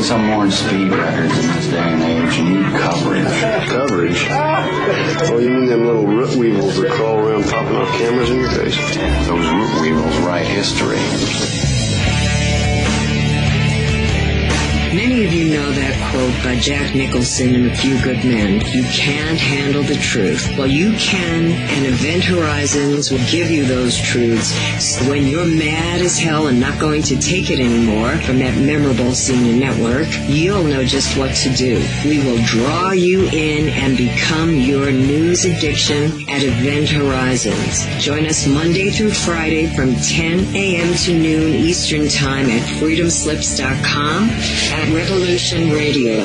Some more in speed records in this day and age. You need coverage. Coverage? Oh, you mean them little root weevils that crawl around popping off cameras in your face? Yeah, those root weevils write history. Many of you know that quote by Jack Nicholson and A Few Good Men. You can't handle the truth. Well, you can, and Event Horizons will give you those truths. So when you're mad as hell and not going to take it anymore from that memorable senior network, you'll know just what to do. We will draw you in and become your news addiction at Event Horizons. Join us Monday through Friday from 10 a.m. to noon Eastern Time at freedomslips.com. At Revolution Radio.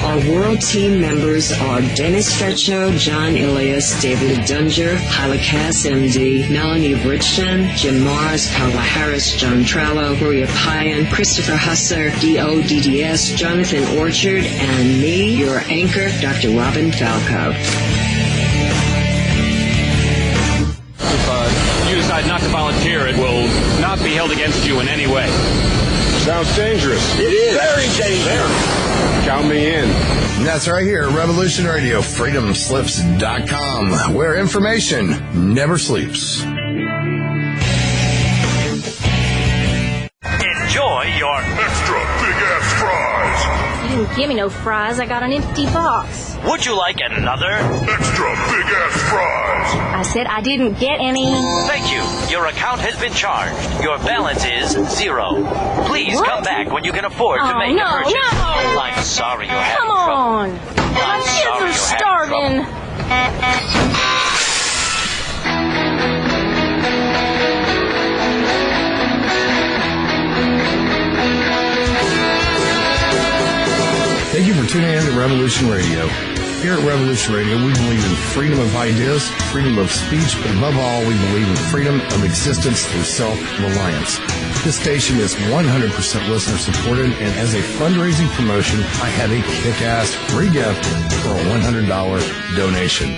Our world team members are Dennis Fetcho, John Ilias, David Dunger, Hyla Cass, MD, Melanie Bridgeton, Jim Mars, Carla Harris, John Trallo, Maria Payan, Christopher Husser, DODDS, Jonathan Orchard, and me, your anchor, Dr. Robin Falco. If you decide not to volunteer, it will not be held against you in any way. Sounds dangerous. It is. Very dangerous. Count me in. And that's right here, Revolution Radio, freedomslips.com, where information never sleeps. Enjoy your extra big-ass fries. You didn't give me no fries. I got an empty box. Would you like another extra big-ass fries? I said I didn't get any. Thank you. Your account has been charged. Your balance is 0. Please come back when you can afford to make a purchase. No. I'm sorry you're having Come trouble. on. My kids are starving. Thank you for tuning in to Revolution Radio. Here at Revolution Radio, we believe in freedom of ideas, freedom of speech, but above all, we believe in freedom of existence through self-reliance. This station is 100% listener-supported, and as a fundraising promotion, I have a kick-ass free gift for a $100 donation.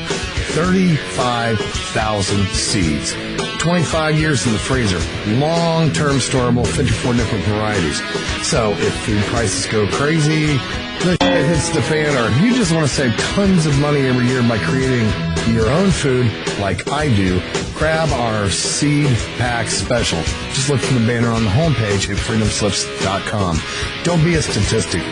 35,000 seeds. 25 years in the freezer. Long-term storable, 54 different varieties. So if food prices go crazy, the shit hits the fan, or if you just want to save tons of money every year by creating your own food like I do, grab our seed pack special. Just look for the banner on the homepage at freedomslips.com. Don't be a statistic.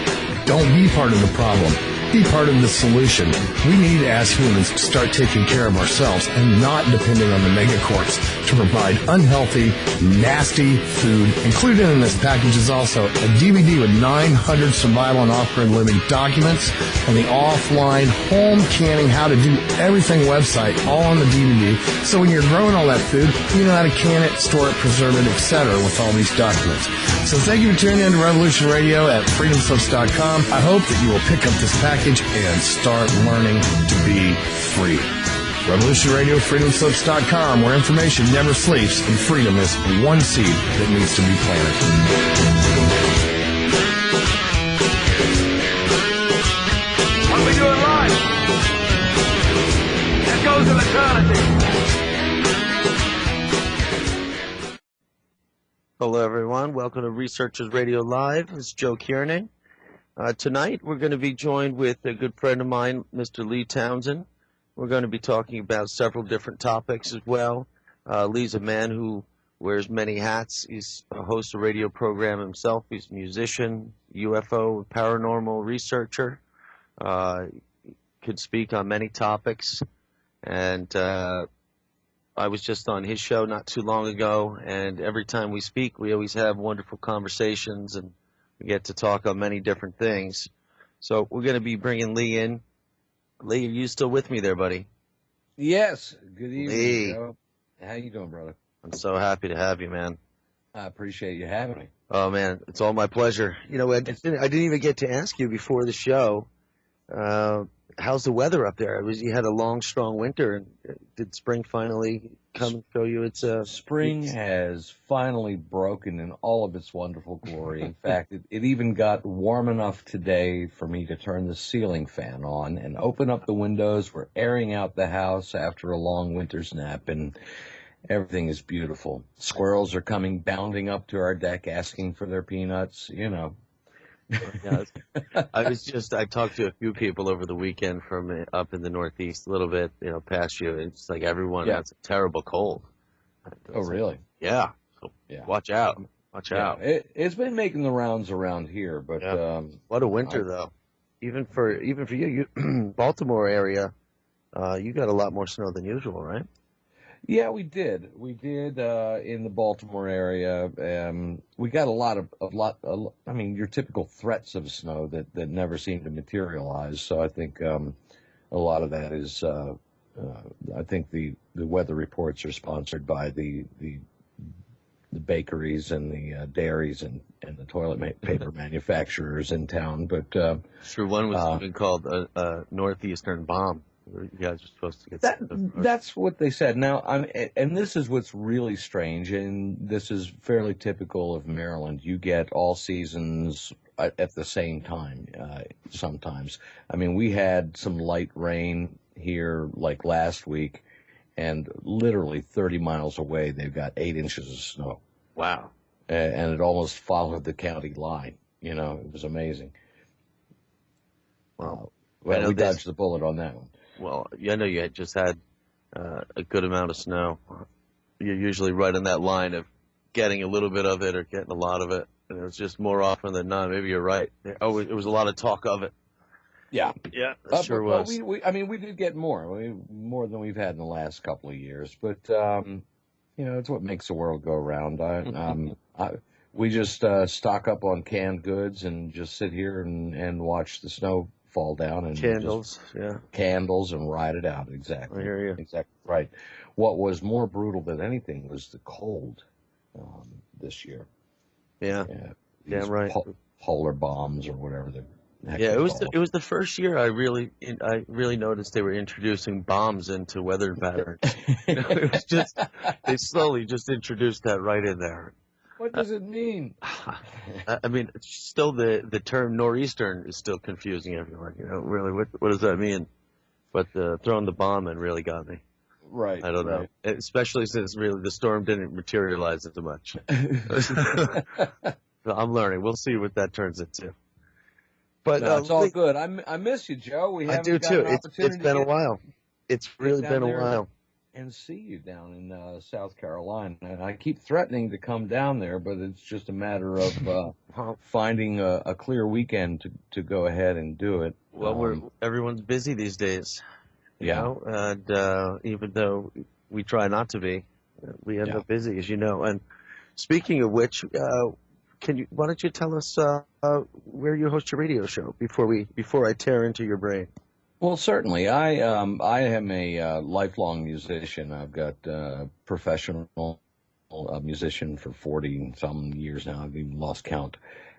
Don't be part of the problem. Be part of the solution. We need, as humans, to start taking care of ourselves and not depending on the megacorps to provide unhealthy, nasty food. Included in this package is also a DVD with 900 survival and off-grid living documents and the offline home canning how to do everything website all on the DVD. So when you're growing all that food, you know how to can it, store it, preserve it, etc. with all these documents. So thank you for tuning in to Revolution Radio at freedomslips.com. I hope that you will pick up this package and start learning to be free. Revolution Radio, freedomslips.com, where information never sleeps and freedom is one seed that needs to be planted. What are we doing live? That goes to eternity. Hello, everyone. Welcome to Researchers Radio Live. It's Joe Kiernan. Tonight, we're going to be joined with a good friend of mine, Mr. Lee Townsend. We're going to be talking about several different topics as well. Lee's a man who wears many hats. He's a host of a radio program himself. He's a musician, UFO, paranormal researcher. Could speak on many topics. And I was just on his show not too long ago, and every time we speak, we always have wonderful conversations, and we get to talk on many different things. So we're going to be bringing Lee in. Lee, are you still with me there, buddy? Yes. Good evening, Lee. Joe. How you doing, brother? I'm so happy to have you, man. I appreciate you having me. Oh, man, it's all my pleasure. You know, I didn't even get to ask you before the show, how's the weather up there? You had a long, strong winter, and did spring finally come and show you its Spring has finally broken in all of its wonderful glory. In fact, it even got warm enough today for me to turn the ceiling fan on and open up the windows. We're airing out the house after a long winter's nap, and everything is beautiful. Squirrels are coming bounding up to our deck asking for their peanuts, you know. Yeah, I talked to a few people over the weekend from up in the Northeast a little bit, past you. And it's like everyone Yeah. has a terrible cold. Oh, really? Yeah. So Yeah. watch out. Watch Yeah. out. It's been making the rounds around here, but What a winter, though. Even for you, Baltimore area, you got a lot more snow than usual, right? yeah, we did. We did in the Baltimore area. We got a lot. I mean, your typical threats of snow that never seem to materialize. So I think a lot of that is. I think the weather reports are sponsored by the bakeries and the dairies and the toilet paper manufacturers in town. But Sure, one was even called a northeastern bomb. You guys are supposed to get that's what they said. Now, and this is what's really strange, and this is fairly typical of Maryland. You get all seasons at the same time sometimes. I mean, we had some light rain here like last week, and literally 30 miles away, they've got 8 inches of snow. Wow. And it almost followed the county line. It was amazing. Well, we dodged the bullet on that one. Well, I know you had just had a good amount of snow. You're usually right on that line of getting a little bit of it or getting a lot of it. And it was just more often than not. Maybe you're right. It was a lot of talk of it. Yeah. Yeah, it sure was. We did get more. More than we've had in the last couple of years. But, it's what makes the world go round. We just stock up on canned goods and just sit here and watch the snow fall down and candles and ride it out. Exactly. I hear you. Exactly right. What was more brutal than anything was the cold this year. Yeah. Damn right. Polar bombs or whatever the heck it was the first year I really noticed they were introducing bombs into weather patterns. It was just they slowly just introduced that right in there. What does it mean? I mean, it's still the term nor'eastern is still confusing everyone. Really, what does that mean? But throwing the bomb in really got me. Right. I don't know, especially since really the storm didn't materialize into much. I'm learning. We'll see what that turns into. But it's all good. I miss you, Joe. I do too. It's been a while. It's really been a while. And see you down in South Carolina. And I keep threatening to come down there, but it's just a matter of finding a clear weekend to go ahead and do it. Well, everyone's busy these days. And even though we try not to be, we end up busy, as you know. And speaking of which, why don't you tell us where you host your radio show before I tear into your brain? Well, certainly. I am a lifelong musician. I've got professional musician for 40-some years now. I've even lost count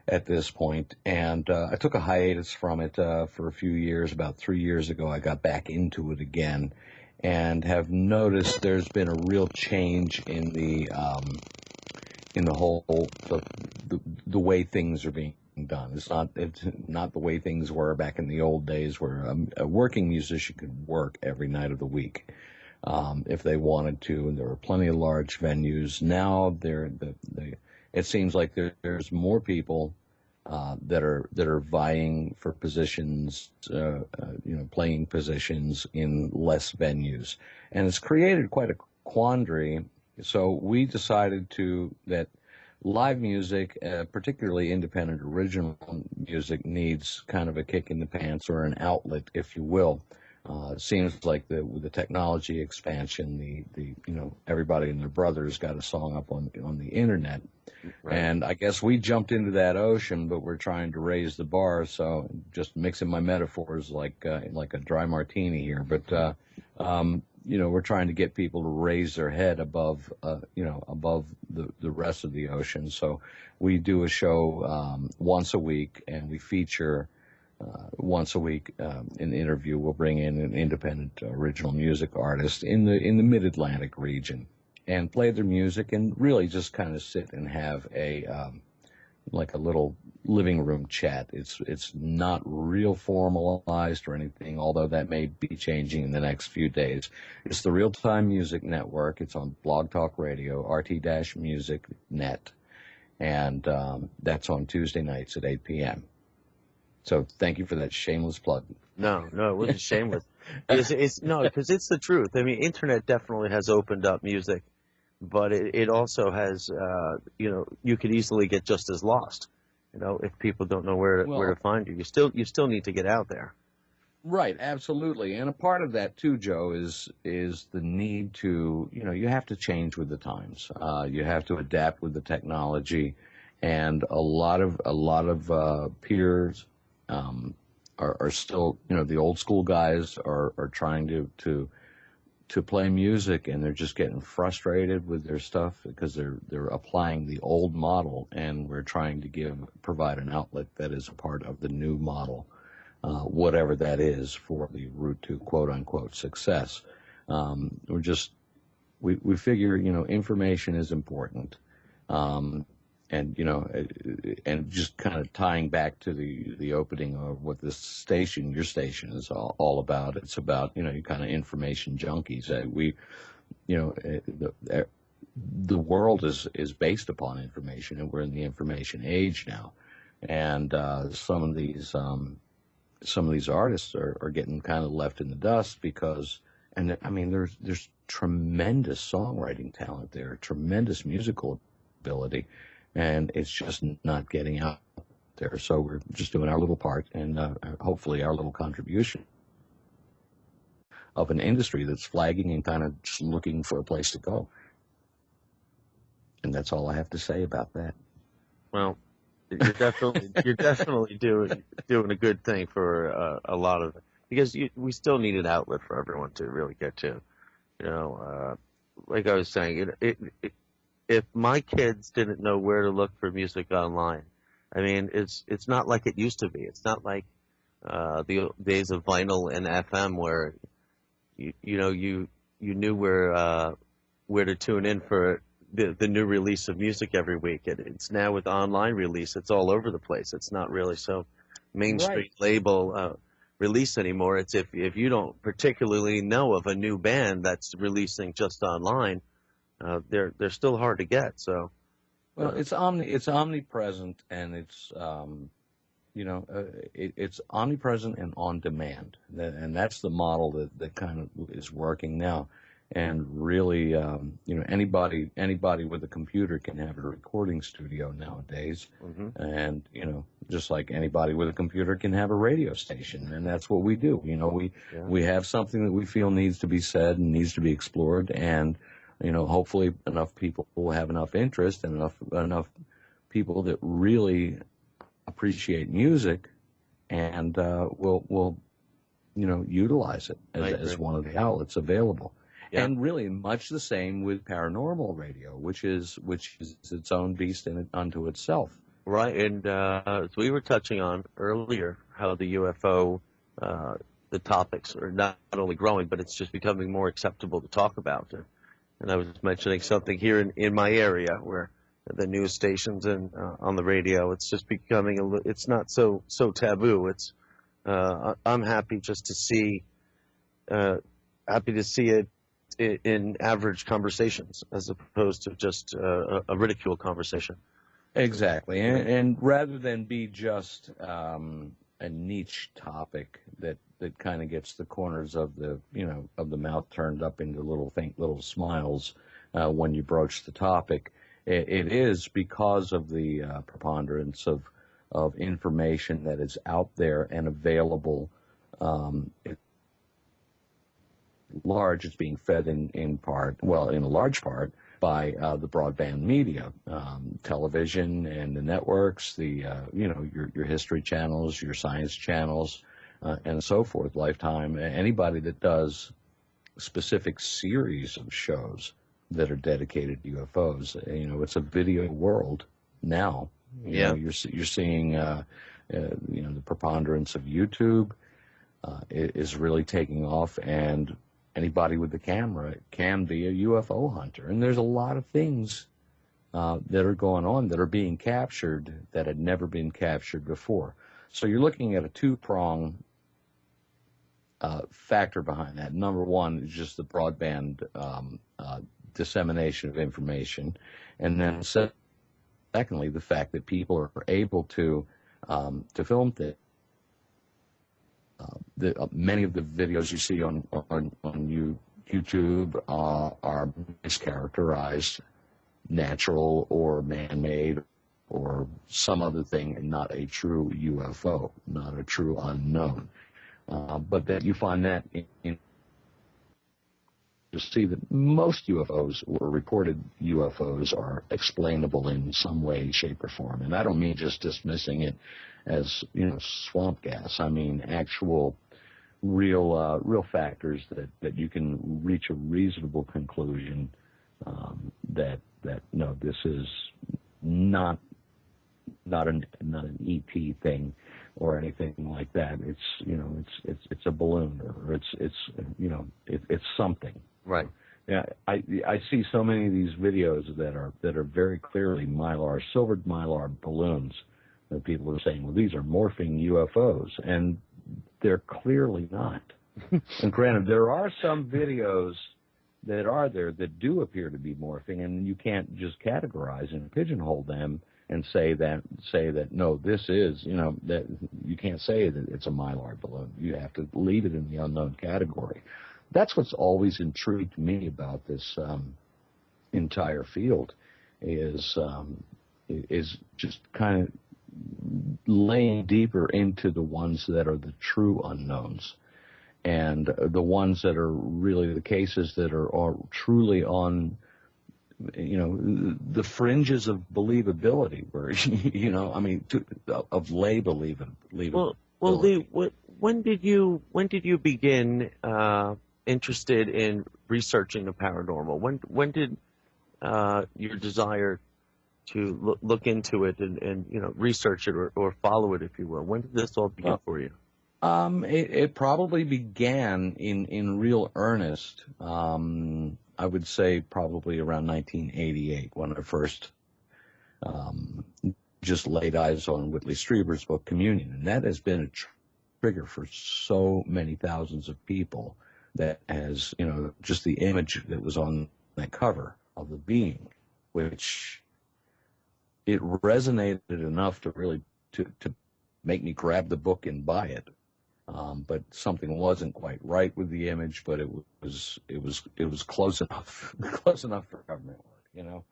at this point. And I took a hiatus from it for a few years. About 3 years ago, I got back into it again and have noticed there's been a real change in the whole the way things are being done. It's not the way things were back in the old days, where a working musician could work every night of the week if they wanted to, and there were plenty of large venues. Now it seems like there's more people that are vying for positions, playing positions in less venues, and it's created quite a quandary. So we decided that live music, particularly independent original music, needs kind of a kick in the pants, or an outlet, if you will. It seems like with the technology expansion, everybody and their brothers got a song up on the internet, right. And I guess we jumped into that ocean, but we're trying to raise the bar. So just mixing my metaphors like a dry martini here, but we're trying to get people to raise their head above the rest of the ocean. So we do a show once a week, and we feature once a week an interview. We'll bring in an independent original music artist in the Mid-Atlantic region and play their music, and really just kind of sit and have a little living room chat. It's not real formalized or anything, although that may be changing in the next few days. It's the Real Time Music Network. It's on Blog Talk Radio, RT-Music Net, and that's on Tuesday nights at 8 p.m. So thank you for that shameless plug. No, it wasn't shameless. Because it's the truth. I mean, internet definitely has opened up music, but it also has, you could easily get just as lost. If people don't know where to find you, you still need to get out there. Right, absolutely. And a part of that too, Joe, is the need to, you have to change with the times. You have to adapt with the technology, and a lot of peers are still, the old school guys are trying to play music, and they're just getting frustrated with their stuff because they're applying the old model, and we're trying to provide an outlet that is a part of the new model. Whatever that is, for the route to quote unquote success. We figure, information is important. And just kind of tying back to the opening of what your station is all about. It's about, you kind of information junkies. The world is based upon information, and we're in the information age now. And some of these artists are getting kind of left in the dust because, and I mean, there's tremendous songwriting talent there, tremendous musical ability, and it's just not getting out there. So we're just doing our little part, and hopefully our little contribution of an industry that's flagging and kind of just looking for a place to go. And that's all I have to say about that. Well, you're definitely doing a good thing for a lot of it, because we still need an outlet for everyone to really get to. Like I was saying, if my kids didn't know where to look for music online, I mean, it's not like it used to be. It's not like the days of vinyl and FM where you knew where to tune in for the new release of music every week. It's now with online release, it's all over the place. It's not really so mainstream label release anymore. It's if you don't particularly know of a new band that's releasing just online, they're still hard to get. So, well, it's omnipresent, and it's it's omnipresent and on demand, and that's the model that kind of is working now. And really, anybody with a computer can have a recording studio nowadays. Mm-hmm. And, just like anybody with a computer can have a radio station. And that's what we do. We have something that we feel needs to be said and needs to be explored. And, hopefully enough people will have enough interest, and enough people that really appreciate music and will utilize it as one of the outlets available. Yeah. And really much the same with paranormal radio, which is its own beast unto itself. Right, and as we were touching on earlier, how the UFO, the topics are not only growing, but it's just becoming more acceptable to talk about. And I was mentioning something here in my area where the news stations and on the radio, it's just becoming it's not so taboo. It's I'm happy just to see it in average conversations, as opposed to just a ridicule conversation. Exactly, and rather than be just a niche topic that kind of gets the corners of the mouth turned up into little smiles when you broach the topic, it is because of the preponderance of information that is out there and available. It's being fed in a large part by the broadband media, television and the networks, your history channels, your science channels, and so forth, Lifetime. Anybody that does specific series of shows that are dedicated to UFOs, it's a video world now. You're seeing the preponderance of YouTube is really taking off, and anybody with the camera can be a UFO hunter. And there's a lot of things that are going on that are being captured that had never been captured before. So you're looking at a two-prong factor behind that. Number one is just the broadband dissemination of information. And then secondly, the fact that people are able to film things many of the videos you see on YouTube are mischaracterized, natural or man-made or some other thing, and not a true UFO, not a true unknown. But that you find that in to see that most UFOs or reported UFOs are explainable in some way, shape, or form. And I don't mean just dismissing it as, swamp gas. I mean actual real factors that you can reach a reasonable conclusion that no, this is not an ET thing or anything like that. It's a balloon, or it's something. Right. Yeah, I see so many of these videos that are very clearly silvered mylar balloons that people are saying, well, these are morphing UFOs, and they're clearly not. And granted, there are some videos that are there that do appear to be morphing, and you can't just categorize and pigeonhole them and say that no, this is, that you can't say that it's a mylar balloon. You have to leave it in the unknown category. That's what's always intrigued me about this entire field is just kind of laying deeper into the ones that are the true unknowns, and the ones that are really the cases that are truly on, the fringes of believability, where, of lay believability. Well, Lee, when did you begin interested in researching the paranormal? When did your desire to look into it and research it or follow it, if you will, when did this all begin for you? It probably began in real earnest. I would say probably around 1988 when I first just laid eyes on Whitley Strieber's book Communion, and that has been a trigger for so many thousands of people. That has, just the image that was on that cover of the being, which it resonated enough to really to make me grab the book and buy it. But something wasn't quite right with the image, but it was close enough, close enough for government work,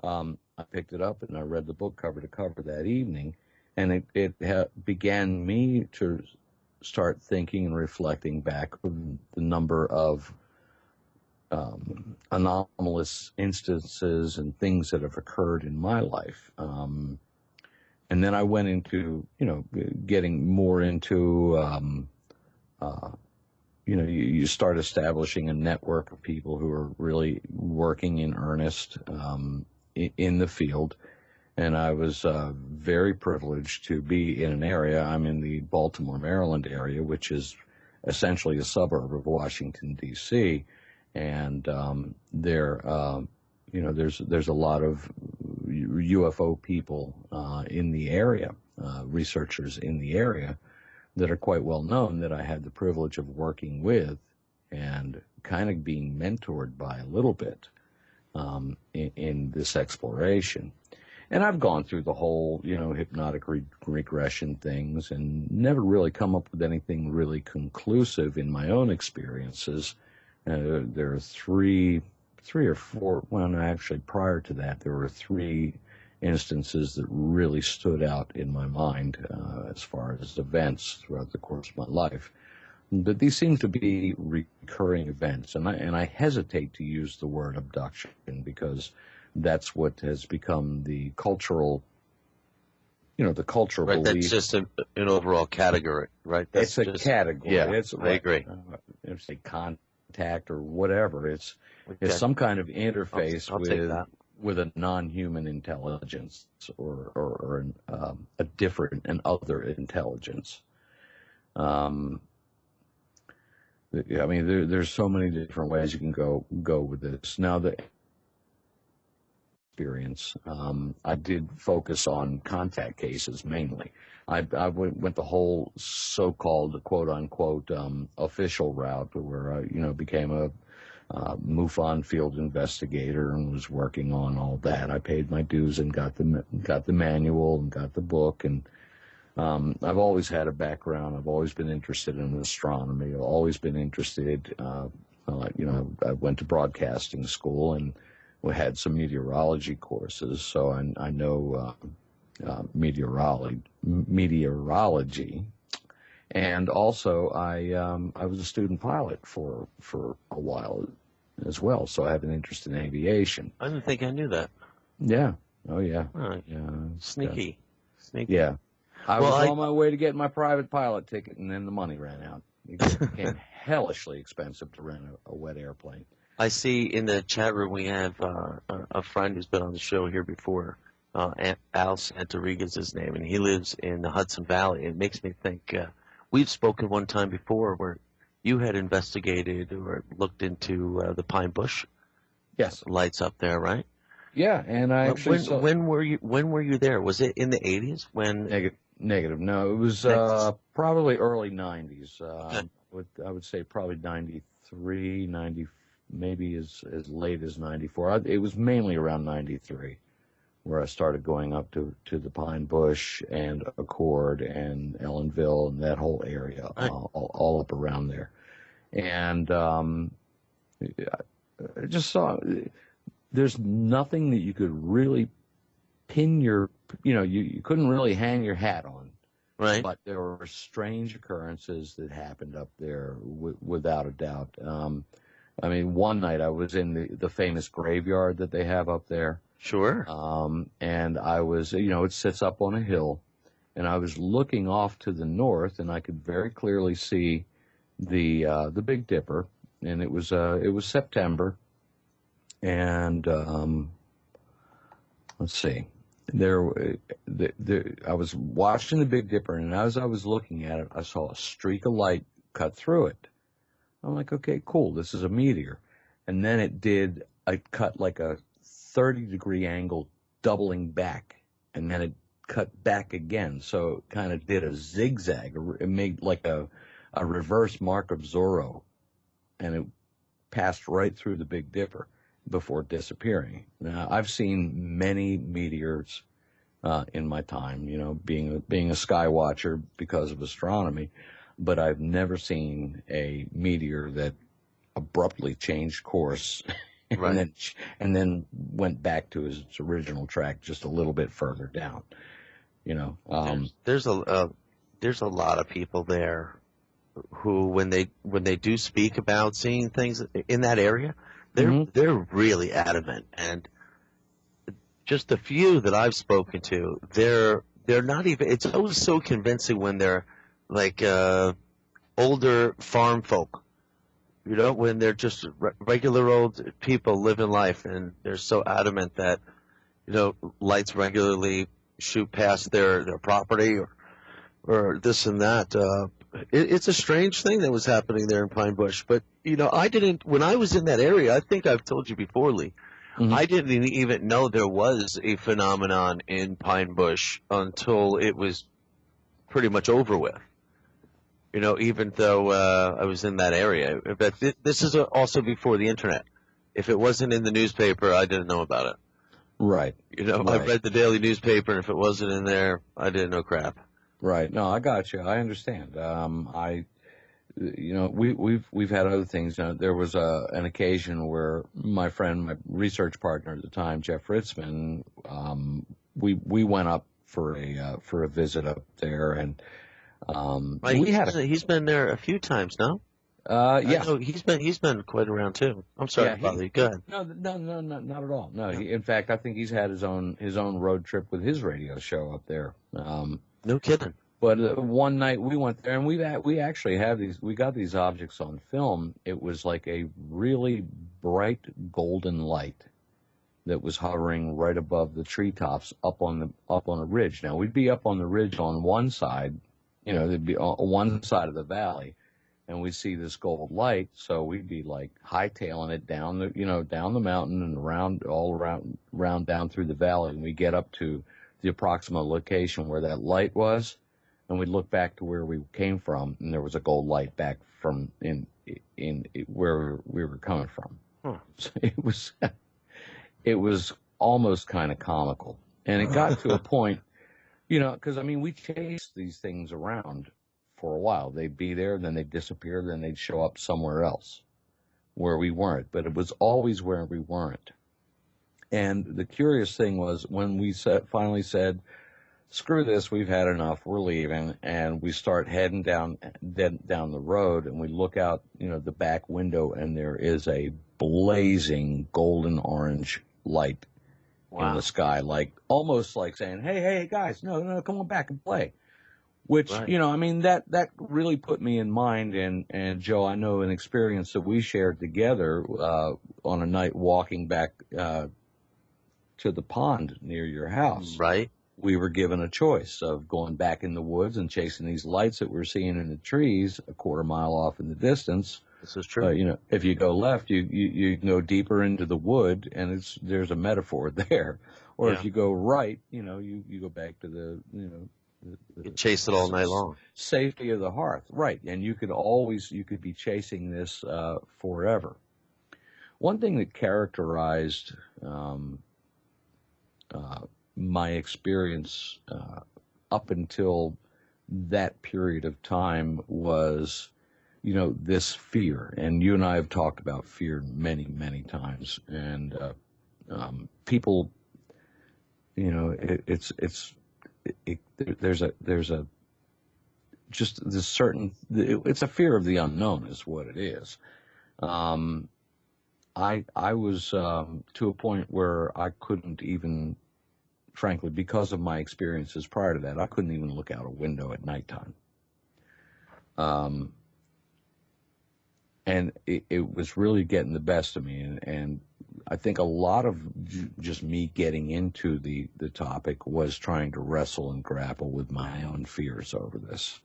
I picked it up and I read the book cover to cover that evening, and it began me to start thinking and reflecting back on the number of anomalous instances and things that have occurred in my life. And then I went into, getting more into, you start establishing a network of people who are really working in earnest in the field. And I was very privileged to be in an area. I'm in the Baltimore, Maryland area, which is essentially a suburb of Washington, D.C. And there's a lot of UFO people in the area, researchers in the area that are quite well known, that I had the privilege of working with and kind of being mentored by a little bit in this exploration. And I've gone through the whole, hypnotic regression things and never really come up with anything really conclusive in my own experiences. There are three or four, well, no, actually prior to that, there were three instances that really stood out in my mind as far as events throughout the course of my life. But these seem to be recurring events, and I hesitate to use the word abduction because that's what has become the cultural, the cultural right, belief. That's just an overall category, right? That's it's a category. Yeah, it's, I agree. It's a contact or whatever. It's some kind of interface with a non-human intelligence or a different and other intelligence. There's so many different ways you can go with this. Now, the experience, I did focus on contact cases mainly. I went the whole so-called quote-unquote official route, where I became a MUFON field investigator and was working on all that. I paid my dues and got the manual and got the book and I've always had a background. I've always been interested in astronomy. I've always been interested, I went to broadcasting school and we had some meteorology courses, so I know meteorology. And also, I was a student pilot for a while as well, so I have an interest in aviation. I didn't think I knew that. Yeah. Oh, yeah. Right. Yeah. Sneaky. Yeah. I was on my way to get my private pilot ticket, and then the money ran out. It became hellishly expensive to rent a wet airplane. I see in the chat room we have a friend who's been on the show here before. Al Santarriga is his name, and he lives in the Hudson Valley. It makes me think we've spoken one time before where you had investigated or looked into the Pine Bush lights up there, right? Yeah, and I actually saw... When were you there? Was it in the 80s? When Negative. No, it was probably early 90s. I would say probably 93, 90, maybe as late as 94. It was mainly around 93 where I started going up to the Pine Bush and Accord and Ellenville and that whole area, all up around there. And I just saw there's nothing that you could really pin your, you couldn't really hang your hat on. Right. But there were strange occurrences that happened up there without a doubt. One night I was in the famous graveyard that they have up there. Sure. And I was, it sits up on a hill, and I was looking off to the north, and I could very clearly see the Big Dipper, and it was September, and let's see, I was watching the Big Dipper, and as I was looking at it, I saw a streak of light cut through it. I'm like, okay, cool, this is a meteor, and then it cut like a 30-degree angle, doubling back, and then it cut back again. So it kind of did a zigzag. It made like a reverse mark of Zorro, and it passed right through the Big Dipper before disappearing. Now, I've seen many meteors in my time, being a sky watcher because of astronomy, but I've never seen a meteor that abruptly changed course and then went back to its original track just a little bit further down. There's a lot of people there who, when they do speak about seeing things in that area, they're really adamant. And just the few that I've spoken to, they're not even. It's always so convincing when they're like older farm folk. When they're just regular old people living life, and they're so adamant that, lights regularly shoot past their property or this and that. It's a strange thing that was happening there in Pine Bush. But, when I was in that area, I think I've told you before, Lee, I didn't even know there was a phenomenon in Pine Bush until it was pretty much over with. Even though I was in that area. But this is also before the internet. If it wasn't in the newspaper, I didn't know about it. Right. I read the daily newspaper, and if it wasn't in there, I didn't know crap. Right. No, I got you. I understand. We've had other things. There was an occasion where my friend, my research partner at the time, Jeff Ritzman, we went up for a visit up there, and he's been there a few times now. Yeah. He's been quite around too. I'm sorry, Bobby. Go ahead. No, not at all. No, in fact, I think he's had his own road trip with his radio show up there. No kidding. But one night we went there, and we actually have these. We got these objects on film. It was like a really bright golden light that was hovering right above the treetops up on a ridge. Now we'd be up on the ridge on one side. There'd be on one side of the valley, and we'd see this gold light. So we'd be like hightailing it down the mountain and around down through the valley. And we get up to the approximate location where that light was, and we'd look back to where we came from, and there was a gold light back from in where we were coming from. So it was almost kind of comical, and it got to a point You know, because I mean, we chased these things around for a while. They'd be there, then they'd disappear, then they'd show up somewhere else where we weren't. But it was always where we weren't. And the curious thing was when we finally said, screw this, we've had enough, we're leaving, and we start heading down the road, and we look out, you know, the back window, and there is a blazing golden orange light in the sky, like almost like saying, hey guys, no, come on back and play. Which, you know, I mean, that really put me in mind, and Joe, I know an experience that we shared together on a night walking back to the pond near your house. Right. We were given a choice of going back in the woods and chasing these lights that we're seeing in the trees a quarter mile off in the distance. This is true. You know, if you go left, you go deeper into the wood, and there's a metaphor there. Or if you go right, you know, you go back to the, you know, you chase it all night long. Safety of the hearth, right? And you could be chasing this forever. One thing that characterized my experience up until that period of time was, you know, this fear. And you and I have talked about fear many, many times. And people, you know, there's a just this certain, it's a fear of the unknown is what it is. I was to a point where I couldn't even, frankly, because of my experiences prior to that, I couldn't even look out a window at nighttime. And it was really getting the best of me. And I think a lot of just me getting into the topic was trying to wrestle and grapple with my own fears over this.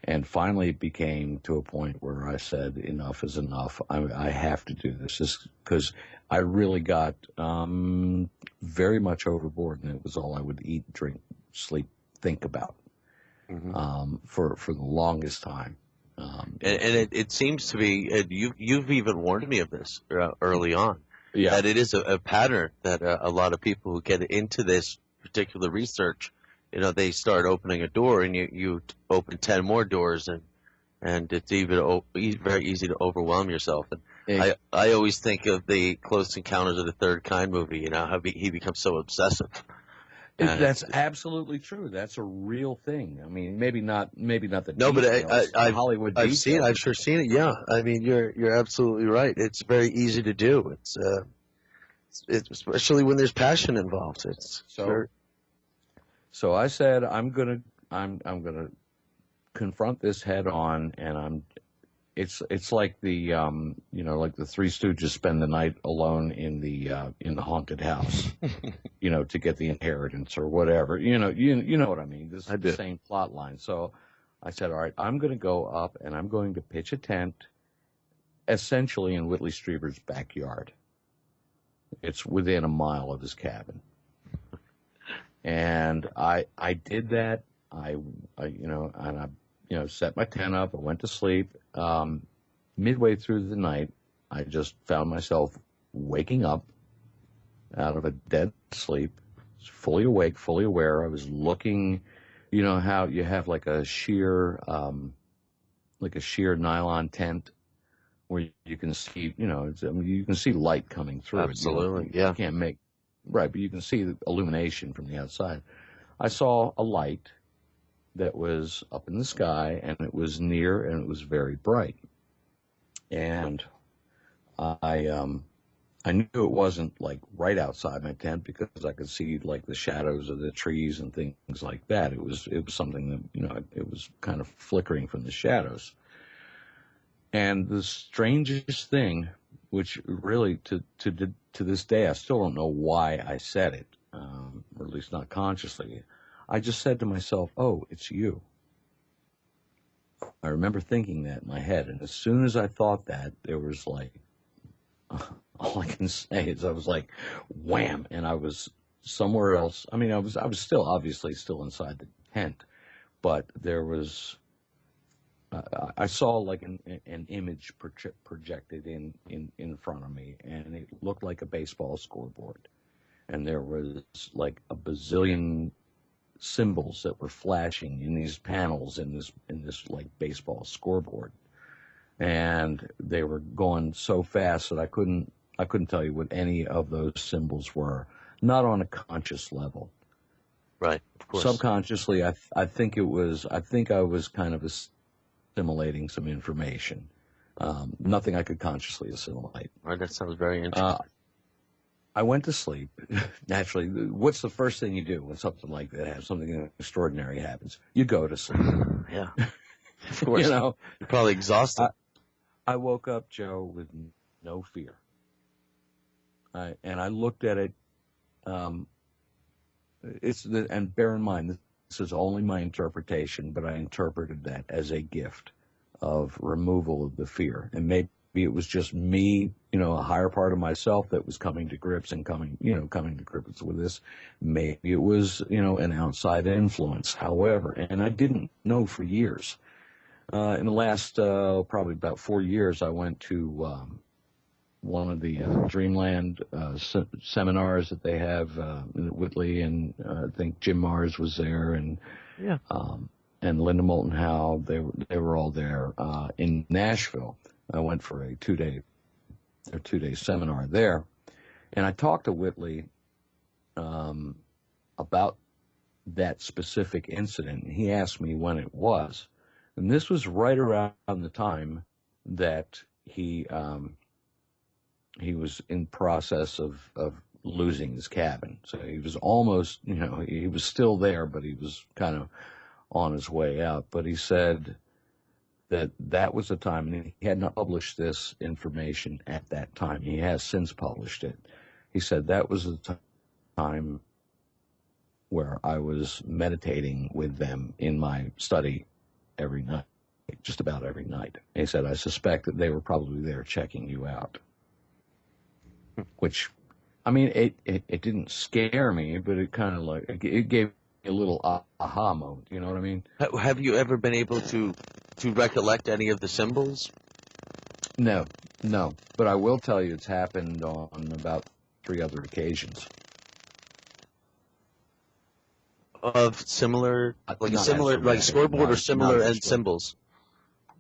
And finally it became to a point where I said, enough is enough. I have to do this because I really got very much overboard, and it was all I would eat, drink, sleep, think about for the longest time. And it seems to be, you've even warned me of this early on, that it is a pattern that a lot of people who get into this particular research, you know, they start opening a door and you open 10 more doors, and it's even very easy to overwhelm yourself. And I always think of the Close Encounters of the Third Kind movie, you know, how he becomes so obsessive. That's absolutely true. That's a real thing. I mean, maybe not the no, but Hollywood. I've seen it. I've sure seen it. Yeah, I mean, you're absolutely right. It's very easy to do. It's especially when there's passion involved. So I said, I'm gonna confront this head on, and it's like the you know, like the Three Stooges spend the night alone in the haunted house, you know, to get the inheritance or whatever. You know what I mean. This is the same plot line. So I said, all right, I'm going to go up and I'm going to pitch a tent, essentially in Whitley Strieber's backyard. It's within a mile of his cabin. And I did that. I set my tent up. I went to sleep. Midway through the night, I just found myself waking up out of a dead sleep, fully awake, fully aware. I was looking, you know how you have like a sheer nylon tent where you can see, you know, you can see light coming through. Absolutely, You can't make. Right, but you can see the illumination from the outside. I saw a light that was up in the sky, and it was near, and it was very bright. And I knew it wasn't like right outside my tent because I could see like the shadows of the trees and things like that. It was something that, you know, it was kind of flickering from the shadows. And the strangest thing, which really to this day, I still don't know why I said it, or at least not consciously. I just said to myself, oh, it's you. I remember thinking that in my head. And as soon as I thought that, there was like, all I can say is I was like, wham. And I was somewhere else. I mean, I was still obviously still inside the tent, but there was, I saw like an image projected in front of me, and it looked like a baseball scoreboard. And there was like a bazillion symbols that were flashing in these panels in this like baseball scoreboard, and they were going so fast that I couldn't tell you what any of those symbols were, not on a conscious level. Right, of course. Subconsciously, I think I was kind of assimilating some information. Nothing I could consciously assimilate. All right, that sounds very interesting. I went to sleep. Naturally, what's the first thing you do when something like that happens, something extraordinary happens? You go to sleep. Yeah, of course. You know, you're probably exhausted. I woke up, Joe, with no fear. And I looked at it. And bear in mind, this is only my interpretation, but I interpreted that as a gift of removal of the fear. And maybe it was just me, a higher part of myself that was coming to grips with this. Maybe it was, an outside influence. However, and I didn't know for years. In the last, probably about 4 years, I went to, one of the Dreamland seminars that they have in Whitley, and I think Jim Mars was there, and Linda Moulton Howe. They were all there in Nashville. I went for a two-day seminar there, and I talked to Whitley about that specific incident. And he asked me when it was, and this was right around the time that he was in process of losing his cabin. So he was almost, he was still there, but he was kind of on his way out. But he said that was the time, and he had not published this information at that time. He has since published it. He said that was the time where I was meditating with them in my study every night, just about every night. He said, I suspect that they were probably there checking you out. Which, I mean, it didn't scare me, but it kind of it gave me a little aha moment. You know what I mean? Have you ever been able to recollect any of the symbols? No. But I will tell you, it's happened on about 3 other occasions. Of similar, like scoreboard or similar and symbols.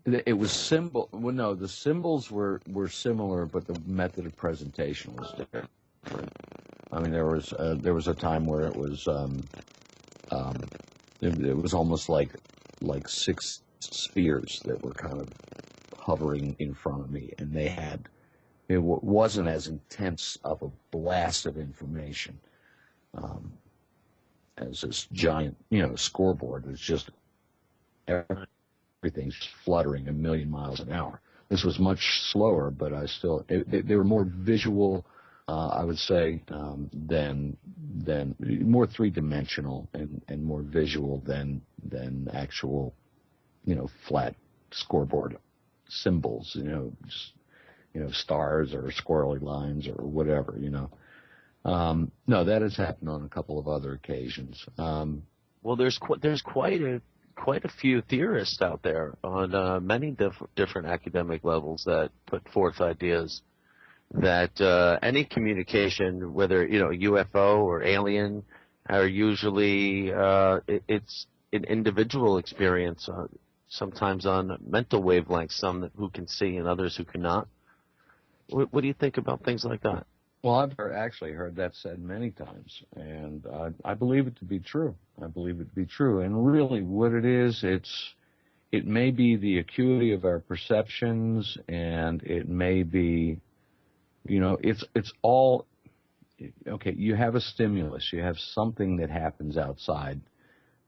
It was symbol. Well, no, the symbols were similar, but the method of presentation was different. I mean, there was a time where it was almost like 6 spheres that were kind of hovering in front of me, and it wasn't as intense of a blast of information as this giant scoreboard. It's just everything's fluttering a million miles an hour. This was much slower, but they were more visual, I would say, than more 3-dimensional and more visual than actual, flat scoreboard symbols, just, stars or squirrely lines or whatever, No, that has happened on a couple of other occasions. Well, there's quite a few theorists out there on many different academic levels that put forth ideas that any communication, whether UFO or alien, are usually it's an individual experience. Sometimes on mental wavelengths, some who can see and others who cannot. What do you think about things like that? Well, I've actually heard that said many times, and I believe it to be true. And really what it is, it may be the acuity of our perceptions, and it may be, it's all, okay, you have a stimulus, you have something that happens outside,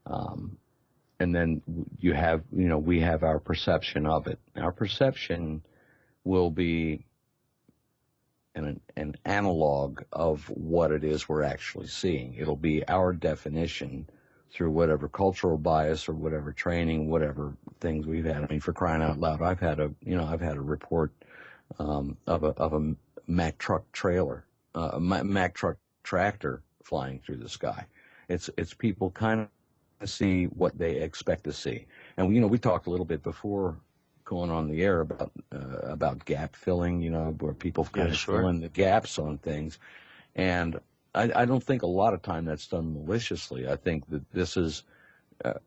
and then you have, we have our perception of it. Our perception will be an analog of what it is we're actually seeing. It'll be our definition through whatever cultural bias or whatever training, whatever things we've had. I mean, for crying out loud, I've had a report of a Mack truck trailer, a Mack truck tractor flying through the sky. It's people kind of see what they expect to see. And we talked a little bit before going on the air about gap filling, where people kind of fill in the gaps on things. And I don't think a lot of time that's done maliciously. I think that this is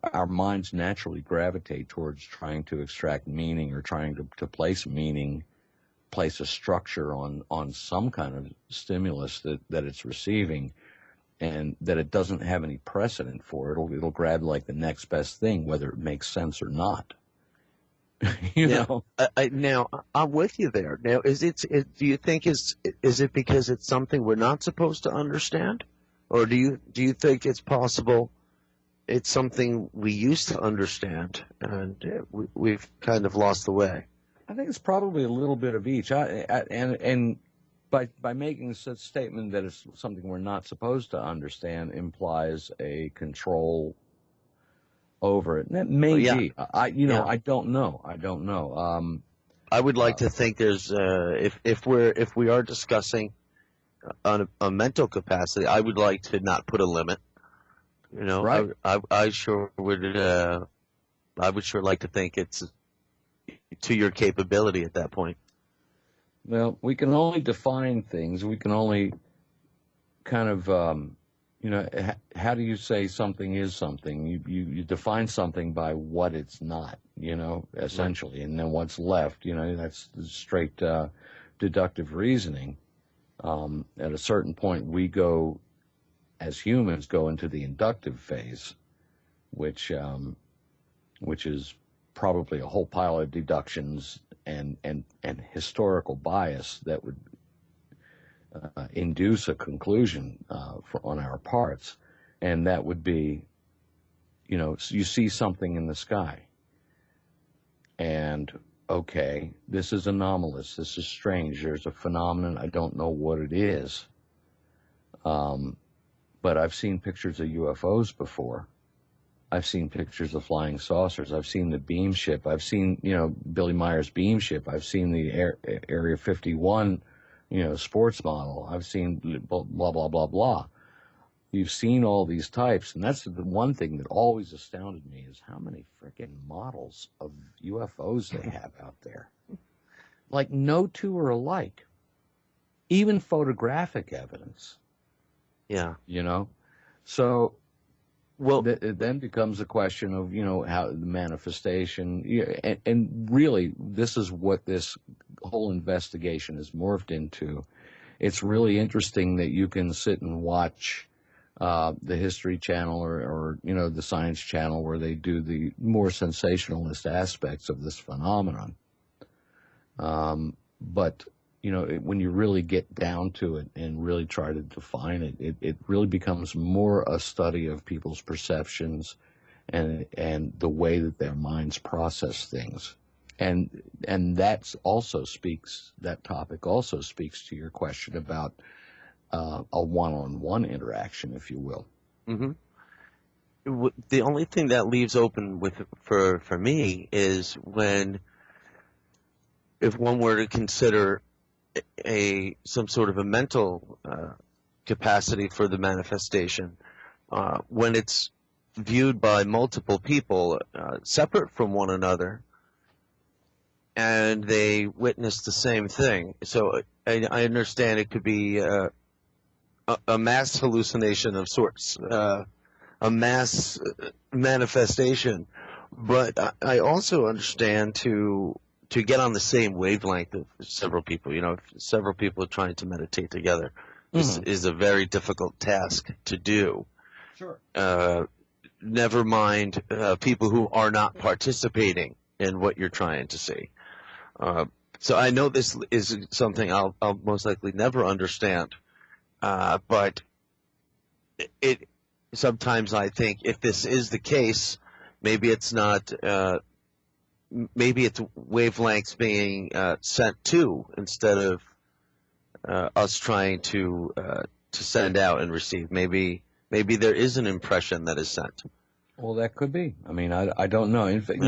our minds naturally gravitate towards trying to extract meaning or trying to place meaning, place a structure on some kind of stimulus that it's receiving, and that it doesn't have any precedent for. It'll grab like the next best thing, whether it makes sense or not. you know. Now, I'm with you there. Now, do you think is it because it's something we're not supposed to understand, or do you think it's possible it's something we used to understand and we've kind of lost the way? I think it's probably a little bit of each. And by making such statement that it's something we're not supposed to understand implies a control over it. And that may be. I don't know. I would like to think there's if we are discussing a mental capacity, I would like to not put a limit. You know, right. I sure would. I would sure like to think it's to your capability at that point. Well, we can only define things. We can only kind of, how do you say something is something? You define something by what it's not, essentially. Right. And then what's left, that's straight deductive reasoning. At a certain point, we go, as humans, go into the inductive phase, which is probably a whole pile of deductions and historical bias that would induce a conclusion on our parts, and that would be, you see something in the sky, and okay, this is anomalous, this is strange, there's a phenomenon, I don't know what it is, but I've seen pictures of UFOs before. I've seen pictures of flying saucers. I've seen the beam ship. I've seen, Billy Meyer's beam ship. I've seen the Area 51, sports model. I've seen blah, blah, blah, blah. You've seen all these types, and that's the one thing that always astounded me is how many freaking models of UFOs they have out there. Like, no two are alike. Even photographic evidence. Yeah. So... Well, it then becomes a question of, how the manifestation, and really, this is what this whole investigation has morphed into. It's really interesting that you can sit and watch the History Channel or the Science Channel, where they do the more sensationalist aspects of this phenomenon. But when you really get down to it and really try to define it, it really becomes more a study of people's perceptions and the way that their minds process things. And that topic also speaks to your question about a one-on-one interaction, if you will. Mm-hmm. The only thing that leaves open for me is if one were to consider some sort of a mental capacity for the manifestation, when it's viewed by multiple people separate from one another, and they witness the same thing. So I understand it could be a mass hallucination of sorts, a mass manifestation, but I also understand to get on the same wavelength of several people, if several people are trying to meditate together, is a very difficult task to do. Sure. Never mind people who are not participating in what you're trying to see. So I know this is something I'll most likely never understand, but it sometimes I think if this is the case, maybe it's not. Maybe it's wavelengths being sent to instead of us trying to send out and receive. Maybe there is an impression that is sent. Well, that could be. I mean, I don't know. In fact,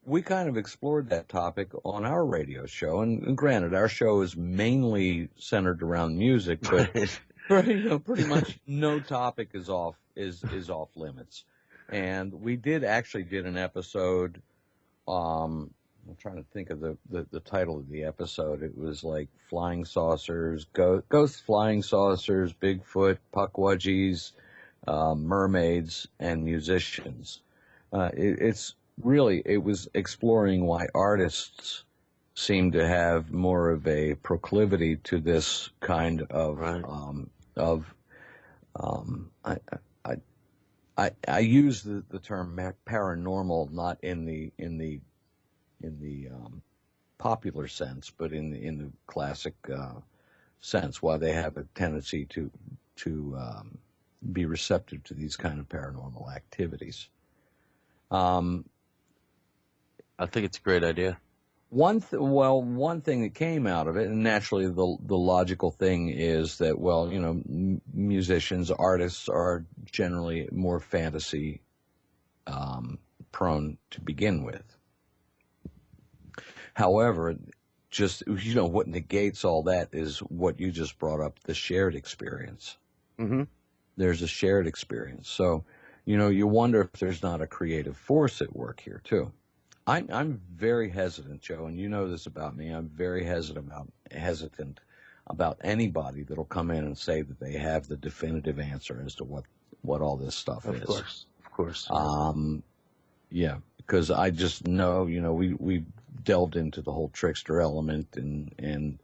we kind of explored that topic on our radio show, and granted, our show is mainly centered around music, but pretty much no topic is off limits. And we did an episode I'm trying to think of the title of the episode. It was like flying saucers, ghost flying saucers, Bigfoot, puckwudgies, mermaids, and musicians. It was exploring why artists seem to have more of a proclivity to this kind of I use the term paranormal not in the popular sense, but in the classic sense, why they have a tendency to be receptive to these kind of paranormal activities. I think it's a great idea. One thing that came out of it, and naturally the logical thing is that, well, you know, musicians, artists are generally more fantasy prone to begin with. However, just, you know, what negates all that is what you just brought up, the shared experience. Mm-hmm. There's a shared experience. So, you know, you wonder if there's not a creative force at work here, too. I'm very hesitant, Joe, and you know this about me. I'm very hesitant about anybody that'll come in and say that they have the definitive answer as to what all this stuff is. Of course. Yeah, because I just know, you know, we delved into the whole trickster element and you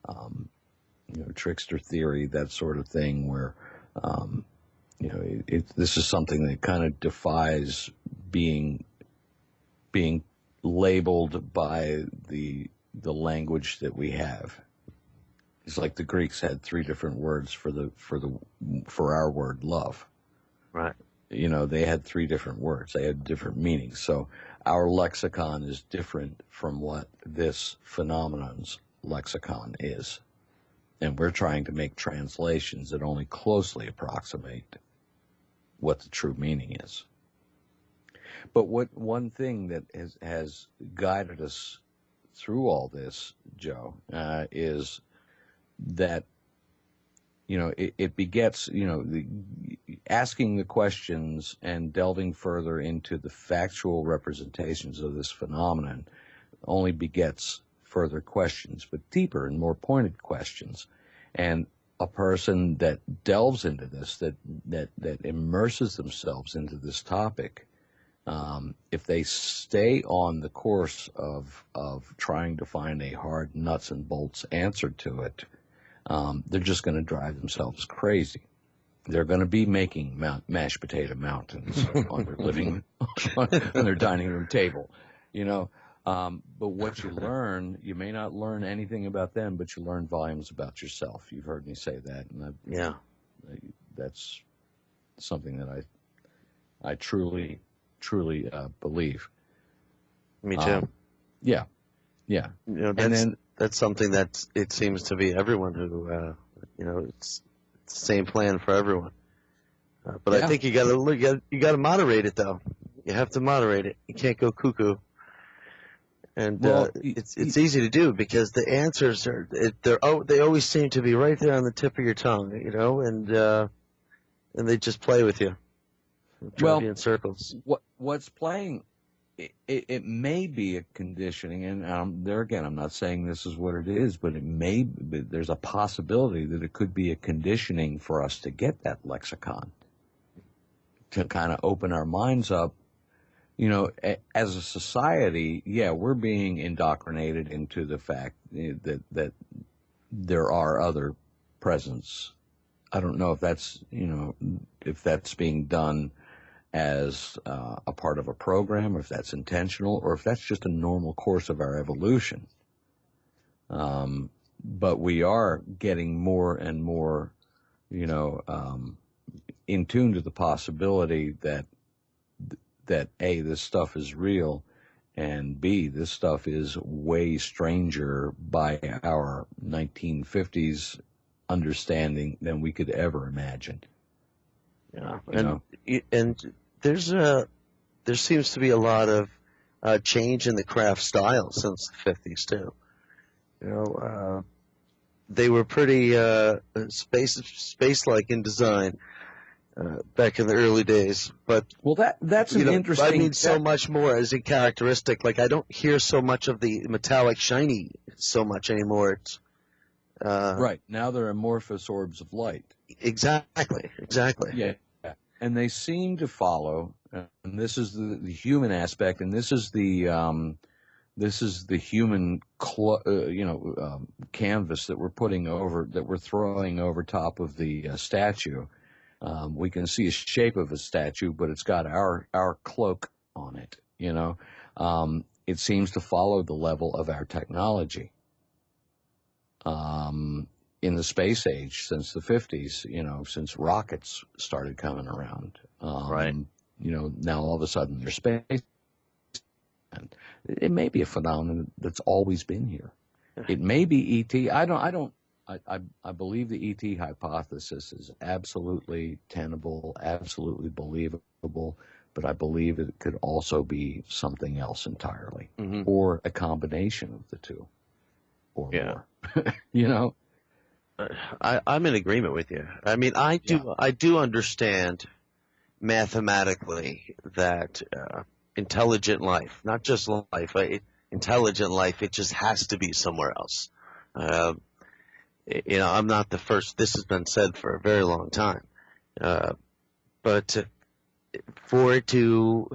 know, trickster theory, that sort of thing, where you know, this is something that kind of defies being labeled by the language that we have. It's like the Greeks had 3 different words for our word love. Right. You know, they had 3 different words. They had different meanings. So our lexicon is different from what this phenomenon's lexicon is. And we're trying to make translations that only closely approximate what the true meaning is. But one thing that has guided us through all this, Joe, is that, you know, it begets, you know, asking the questions and delving further into the factual representations of this phenomenon only begets further questions, but deeper and more pointed questions. And a person that delves into this, that immerses themselves into this topic, if they stay on the course of trying to find a hard nuts and bolts answer to it, they're just going to drive themselves crazy. They're going to be making mashed potato mountains on their dining room table, you know. But what you learn, you may not learn anything about them, but you learn volumes about yourself. You've heard me say that, and that's something that I truly believe. Me too. Yeah. You know, that's something that it seems to be everyone who, you know, it's the same plan for everyone. But I think you gotta moderate it though. You have to moderate it. You can't go cuckoo. And it's easy to do because the answers they always seem to be right there on the tip of your tongue, you know, and they just play with you, drive you in circles. What's playing? It may be a conditioning, and there again, I'm not saying this is what it is, but there's a possibility that it could be a conditioning for us to get that lexicon, to kind of open our minds up. You know, as a society, we're being indoctrinated into the fact that there are other presence. I don't know if that's, you know, if that's being done as a part of a program, or if that's intentional, or if that's just a normal course of our evolution. But we are getting more and more, you know, in tune to the possibility that A, this stuff is real, and B, this stuff is way stranger by our 1950s understanding than we could ever imagine. Yeah, and there seems to be a lot of change in the craft style since the 50s too. You know, they were pretty space-like in design. back in the early days. But Well, that's an interesting. I mean, so much more as a characteristic. Like, I don't hear so much of the metallic shiny so much anymore. It's right now they're amorphous orbs of light. Exactly. Yeah, and they seem to follow. And this is the human aspect, and this is the human canvas that we're throwing over top of the statue. We can see a shape of a statue, but it's got our cloak on it. It seems to follow the level of our technology. In the space age, since the 50s, since rockets started coming around, right? Now all of a sudden there's space, and it may be a phenomenon that's always been here. It may be ET. I believe the ET hypothesis is absolutely tenable, absolutely believable, but I believe it could also be something else entirely, or a combination of the two, or more. I'm in agreement with you. I mean, I do understand mathematically that intelligent life, not just life, intelligent life, it just has to be somewhere else. I'm not the first. This has been said for a very long time. But for it to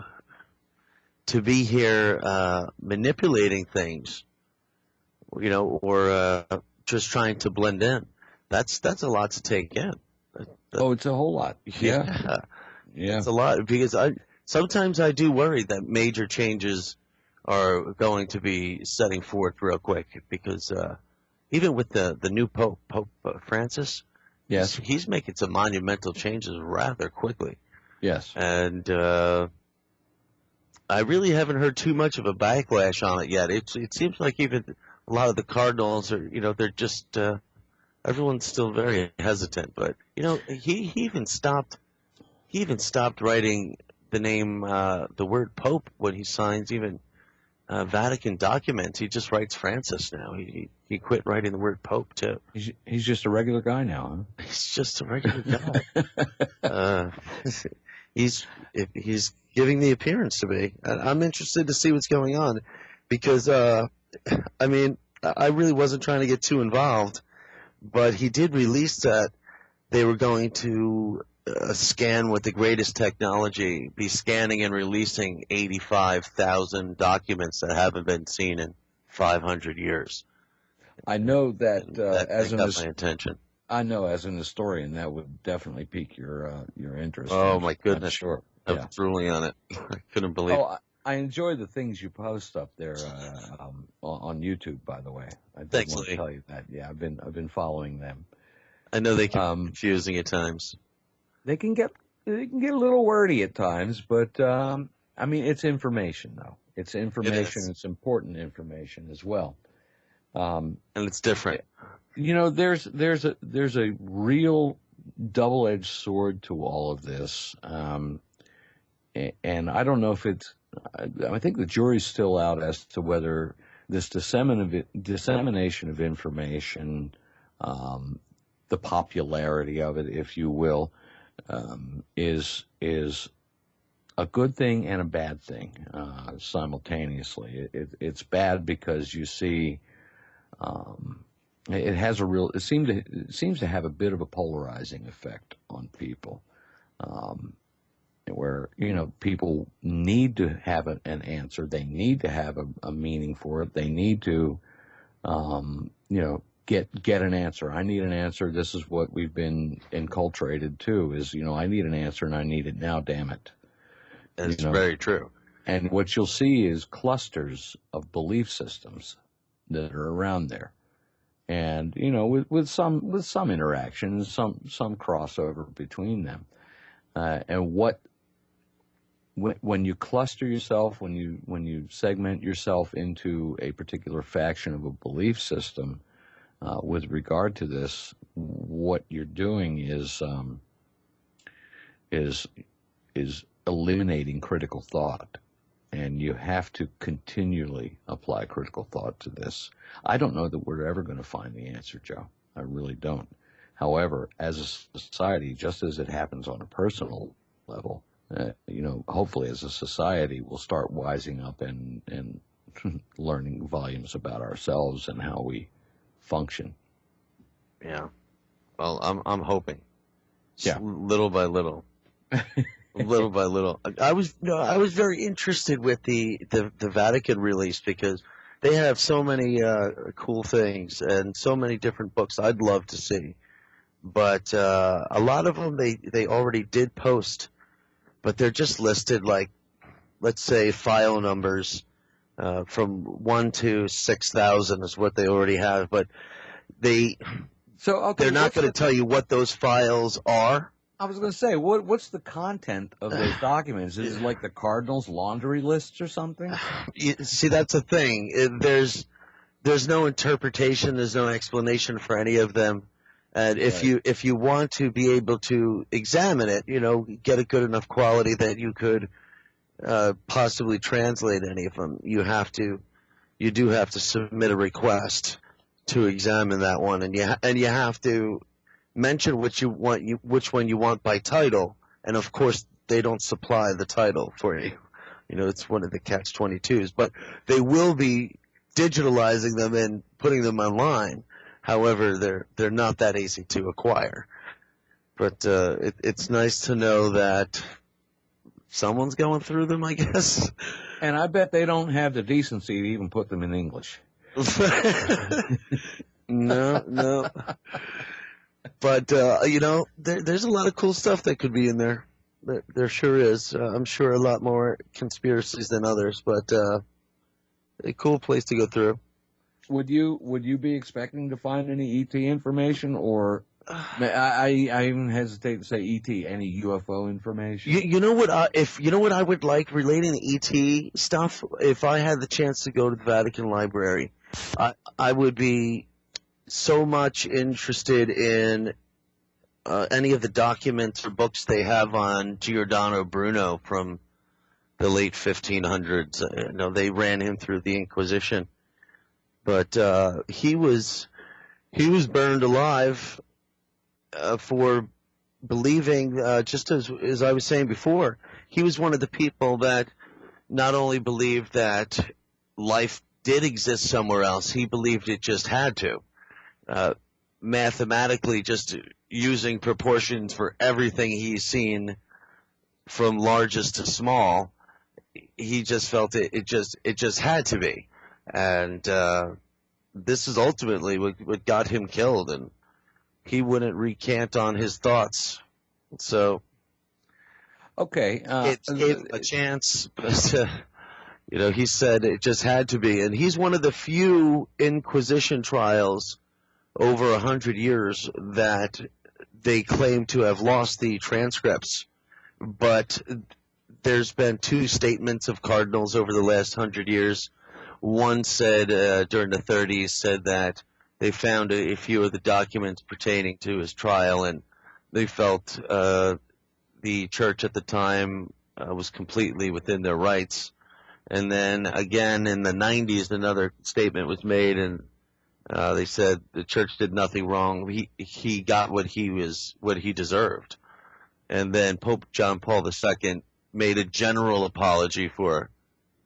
be here manipulating things, or just trying to blend in, that's a lot to take in. It's a whole lot. Yeah. It's a lot, because sometimes I do worry that major changes are going to be setting forth real quick, because even with the new Pope Francis, yes, he's making some monumental changes rather quickly. Yes, and I really haven't heard too much of a backlash on it yet. It seems like even a lot of the cardinals are, they're just everyone's still very hesitant. But he even stopped writing the name, the word Pope, when he signs even Vatican documents. He just writes Francis now. He quit writing the word Pope too. He's just a regular guy now, huh? He's just a regular guy. He's giving the appearance to be. I'm interested to see what's going on, because I mean, I really wasn't trying to get too involved, but he did release that they were going to scan with the greatest technology, be scanning and releasing 85,000 documents that haven't been seen in 500 years. I know that got my attention. I know, as an historian, that would definitely pique your interest. Oh my goodness! Sure, I was drooling on it. I couldn't believe. Oh, I enjoy the things you post up there on YouTube. By the way, I did want to tell you that. Yeah, I've been following them. I know they can be confusing at times. They can get a little wordy at times, but I mean, it's information though. It's information. It's important information as well. And it's different. There's a real double-edged sword to all of this, and I don't know if it's. I think the jury's still out as to whether this dissemination of information, the popularity of it, if you will, is a good thing and a bad thing simultaneously. It's bad because you see. It seems to have a bit of a polarizing effect on people, where people need to have an answer. They need to have a meaning for it. They need to get an answer. I need an answer. This is what we've been enculturated to, is I need an answer, and I need it now, damn it. That's very true. And what you'll see is clusters of belief systems that are around there. And with some interaction, some crossover between them, and when you cluster yourself, when you segment yourself into a particular faction of a belief system, with regard to this, what you're doing is eliminating critical thought. And you have to continually apply critical thought to this. I don't know that we're ever going to find the answer, Joe. I really don't. However, as a society, just as it happens on a personal level, hopefully as a society, we'll start wising up and learning volumes about ourselves and how we function. Yeah. Well, I'm hoping. Yeah. Little by little. Little by little. I was very interested with the Vatican release because they have so many cool things and so many different books I'd love to see. But a lot of them they already did post, but they're just listed like, let's say, file numbers from 1 to 6,000 is what they already have. But they're not going to tell you what those files are. I was going to say, what's the content of those documents? Is it like the Cardinals' laundry lists or something? See, that's the thing. There's no interpretation. There's no explanation for any of them. And if you want to be able to examine it, get a good enough quality that you could possibly translate any of them, you do have to submit a request to examine that one, and you have to mention which one you want by title, and of course they don't supply the title for you. It's one of the catch-22s, but they will be digitalizing them and putting them online. However, they're not that easy to acquire. But it's nice to know that someone's going through them, I guess. And I bet they don't have the decency to even put them in English. No. But, there's a lot of cool stuff that could be in there. There sure is. I'm sure a lot more conspiracies than others, but a cool place to go through. Would you be expecting to find any ET information, or I even hesitate to say ET, any UFO information? You know what I would like relating to ET stuff? If I had the chance to go to the Vatican Library, I would be so much interested in any of the documents or books they have on Giordano Bruno from the late 1500s. They ran him through the Inquisition, but he was burned alive for believing, just as I was saying before, he was one of the people that not only believed that life did exist somewhere else, he believed it just had to. Mathematically, just using proportions for everything he's seen from largest to small, he just felt it just had to be. And this is ultimately what got him killed, and he wouldn't recant on his thoughts. So okay, it gave him a chance, but he said it just had to be. And he's one of the few Inquisition trials over 100 years that they claim to have lost the transcripts. But there's been 2 statements of cardinals over the last 100 years. One said during the 30s said that they found a few of the documents pertaining to his trial, and they felt the church at the time was completely within their rights. And then again in the 90s, another statement was made, and they said the church did nothing wrong. He got what he deserved. And then Pope John Paul II made a general apology for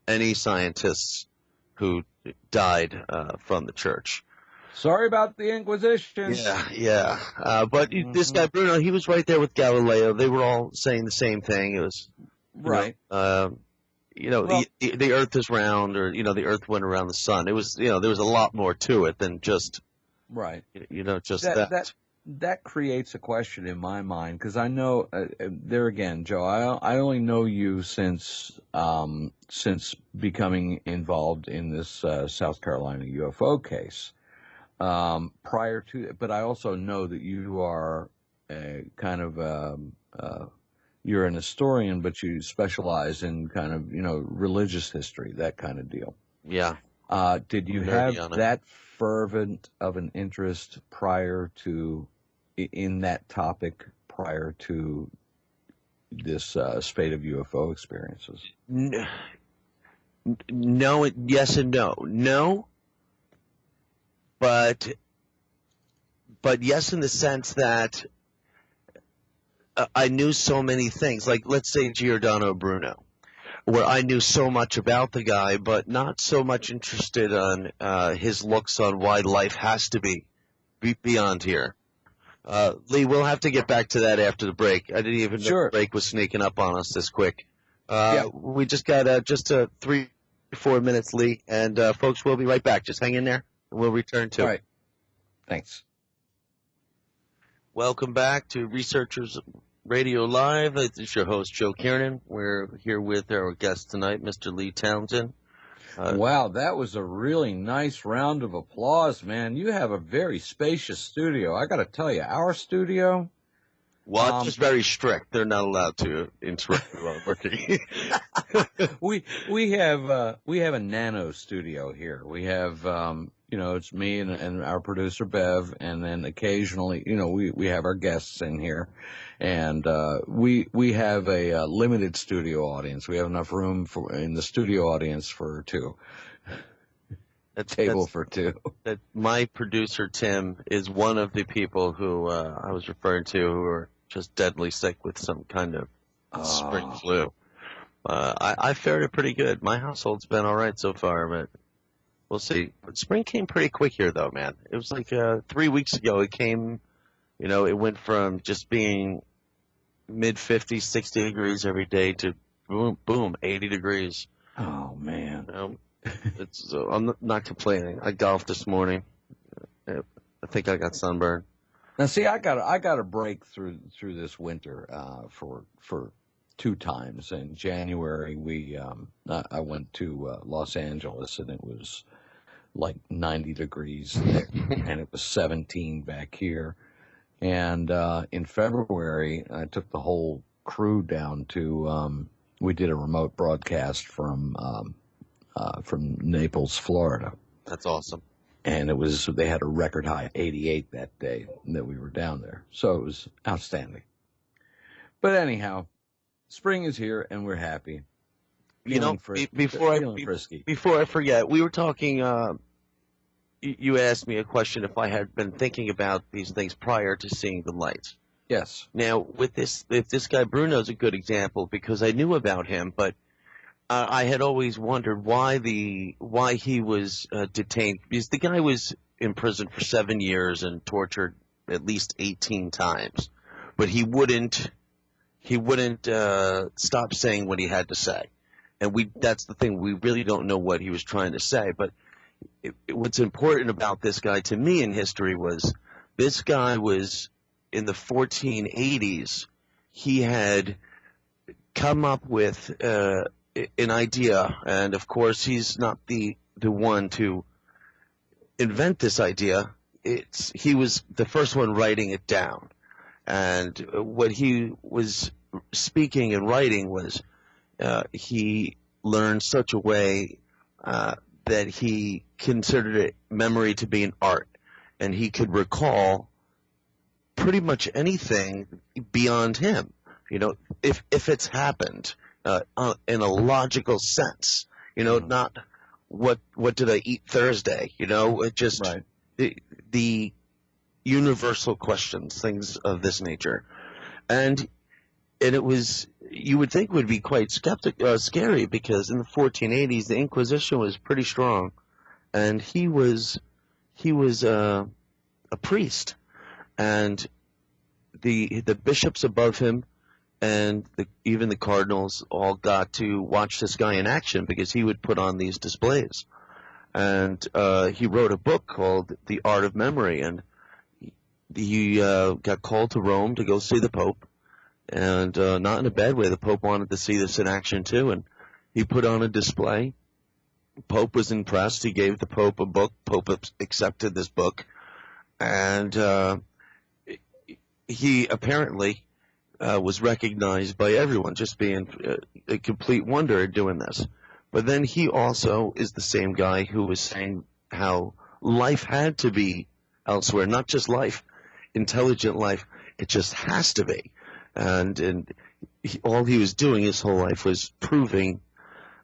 any scientists who died from the church. Sorry about the Inquisition. Yeah. But this guy Bruno, he was right there with Galileo. They were all saying the same thing. It was right. The Earth is round, or the Earth went around the sun. It was there was a lot more to it than just right. Just that. That creates a question in my mind, because I know there again, Joe. I only know you since becoming involved in this South Carolina UFO case. Prior to, but I also know that you are kind of you're an historian, but you specialize in kind of religious history, that kind of deal. Yeah. Did you have that fervent of an interest in that topic prior to this spate of UFO experiences? No, yes and no. No, but but yes, in the sense that I knew so many things. Like, let's say Giordano Bruno, where I knew so much about the guy, but not so much interested on his looks on why life has to be beyond here. Lee, we'll have to get back to that after the break. I didn't even know the break was sneaking up on us this quick. We just got just 3-4 minutes, Lee, and folks, we'll be right back. Just hang in there, and we'll return to it. All right. Thanks. Welcome back to Researchers Radio Live. It's your host, Joe Kiernan. We're here with our guest tonight, Mr. Lee Townsend. Wow, that was a really nice round of applause, man. You have a very spacious studio. I got to tell you, our studio... Well, it's just very strict. They're not allowed to interrupt you while working. we have a nano studio here. We have it's me and our producer Bev, and then occasionally we have our guests in here, and we have a limited studio audience. We have enough room in the studio audience for two. A table for two. My producer Tim is one of the people who I was referring to who are just deadly sick with some kind of spring flu. I fared it pretty good. My household's been all right so far, but we'll see. But spring came pretty quick here, though, man. It was like 3 weeks ago. It came, it went from just being mid-50s, 60 degrees every day to boom, 80 degrees. Oh, man. I'm not complaining. I golfed this morning. I think I got sunburned. Now, see, I got a break through this winter for 2 times. In January, I went to Los Angeles, and it was like 90 degrees there, and it was 17 back here. And in February, I took the whole crew down to. We did a remote broadcast from Naples, Florida. That's awesome. And they had a record high 88 that day that we were down there. So it was outstanding. But anyhow, spring is here and we're happy. Before I forget, we were talking, you asked me a question if I had been thinking about these things prior to seeing the lights. Yes. Now, with this guy Bruno's a good example because I knew about him, but I had always wondered why he was detained, because the guy was in prison for 7 years and tortured at least 18 times, but he wouldn't stop saying what he had to say, and that's the thing, we really don't know what he was trying to say. But what's important about this guy to me in history was this guy was in the 1480s. He had come up with an idea, and of course he's not the one to invent this idea. He was the first one writing it down, and what he was speaking and writing was he learned such a way that he considered it memory to be an art, and he could recall pretty much anything beyond him, if it's happened. In a logical sense, not what did I eat Thursday, just right. the universal questions, things of this nature, and it was, you would think, would be quite scary, because in the 1480s the Inquisition was pretty strong, and he was a priest, and the bishops above him and even the cardinals all got to watch this guy in action because he would put on these displays. And he wrote a book called The Art of Memory, and he got called to Rome to go see the Pope, and not in a bad way. The Pope wanted to see this in action too, and he put on a display. Pope was impressed. He gave the Pope a book. Pope accepted this book, and he apparently was recognized by everyone, just being a complete wonder at doing this. But then he also is the same guy who was saying how life had to be elsewhere, not just life, intelligent life. It just has to be. And all he was doing his whole life was proving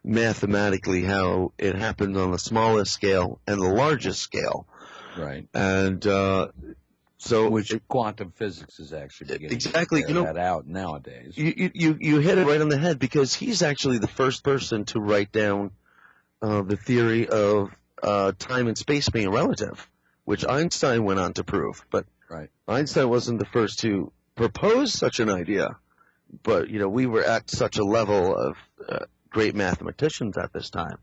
mathematically how it happened on the smallest scale and the largest scale. Right. And So which quantum physics is actually beginning exactly, to figure that out nowadays. You hit it right on the head, because he's actually the first person to write down the theory of time and space being relative, which Einstein went on to prove. But right. Einstein wasn't the first to propose such an idea. But, we were at such a level of great mathematicians at this time.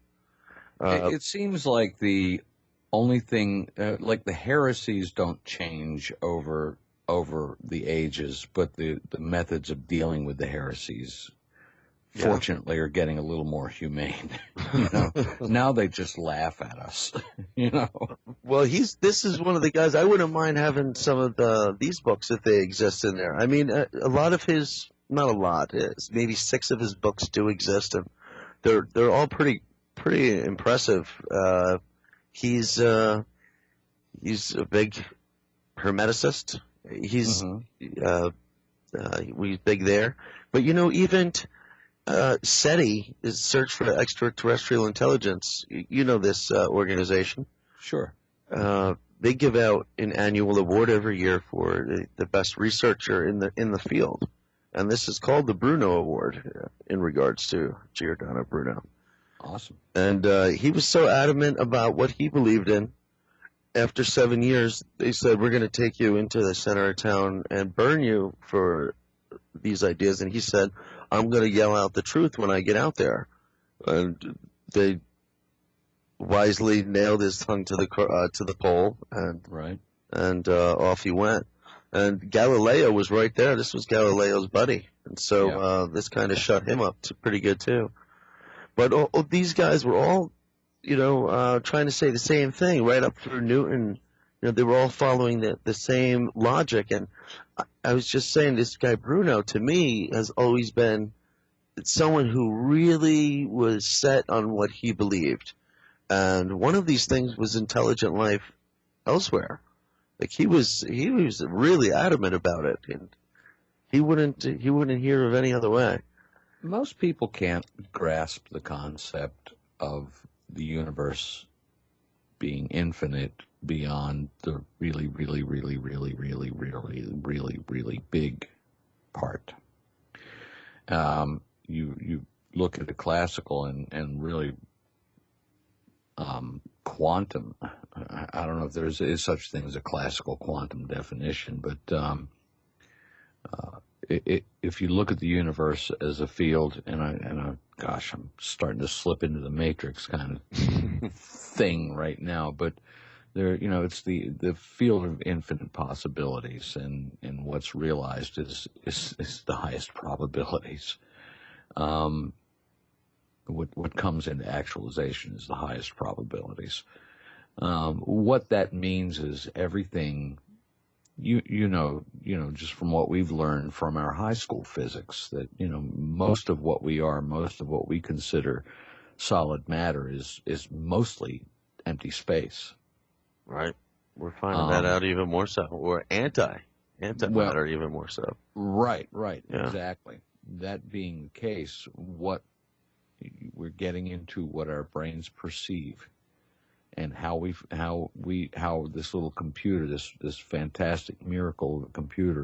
It seems like the only thing, like the heresies don't change over the ages, but the methods of dealing with the heresies, fortunately, are getting a little more humane. Now they just laugh at us. Well, this is one of the guys. I wouldn't mind having some of these books if they exist in there. I mean, a lot of his, not a lot, maybe 6 of his books do exist, and they're all pretty impressive. He's a big hermeticist. He's big there. But even SETI is Search for Extraterrestrial Intelligence. You know this organization. Sure. They give out an annual award every year for the best researcher in the field, and this is called the Bruno Award in regards to Giordano Bruno. Awesome. And he was so adamant about what he believed in. After 7 years, they said, we're going to take you into the center of town and burn you for these ideas. And he said, I'm going to yell out the truth when I get out there. And they wisely nailed his tongue to the pole, and off he went. And Galileo was right there. This was Galileo's buddy. And so this kind of shut him up pretty good, too. But these guys were all, trying to say the same thing right up through Newton. They were all following the same logic. And I was just saying, this guy Bruno, to me, has always been someone who really was set on what he believed. And one of these things was intelligent life elsewhere. Like he was really adamant about it, and he wouldn't hear of any other way. Most people can't grasp the concept of the universe being infinite beyond the really, really, really, really, really, really, really, really big part. You look at the classical and really quantum. I don't know if there is such thing as a classical quantum definition, but if you look at the universe as a field, gosh, I'm starting to slip into the Matrix kind of thing right now, but there, it's the field of infinite possibilities, and what's realized is the highest probabilities. What comes into actualization is the highest probabilities. What that means is everything. Just from what we've learned from our high school physics, that, most of what we are, most of what we consider solid matter is mostly empty space. Right. We're finding that out even more so. Or anti-matter even more so. Right, Yeah. Exactly. That being the case, what we're getting into what our brains perceive. And how this little computer, this fantastic miracle of a computer,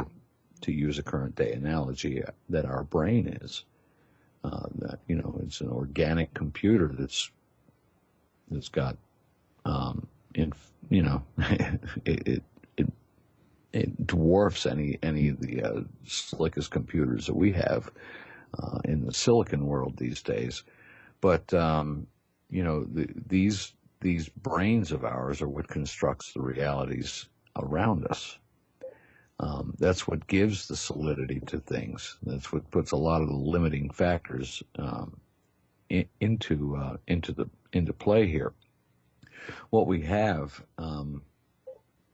to use a current day analogy, that our brain is, that it's an organic computer that's got, it dwarfs any of the slickest computers that we have in the silicon world these days. But these brains of ours are what constructs the realities around us. That's what gives the solidity to things. That's what puts a lot of the limiting factors into play here. What we have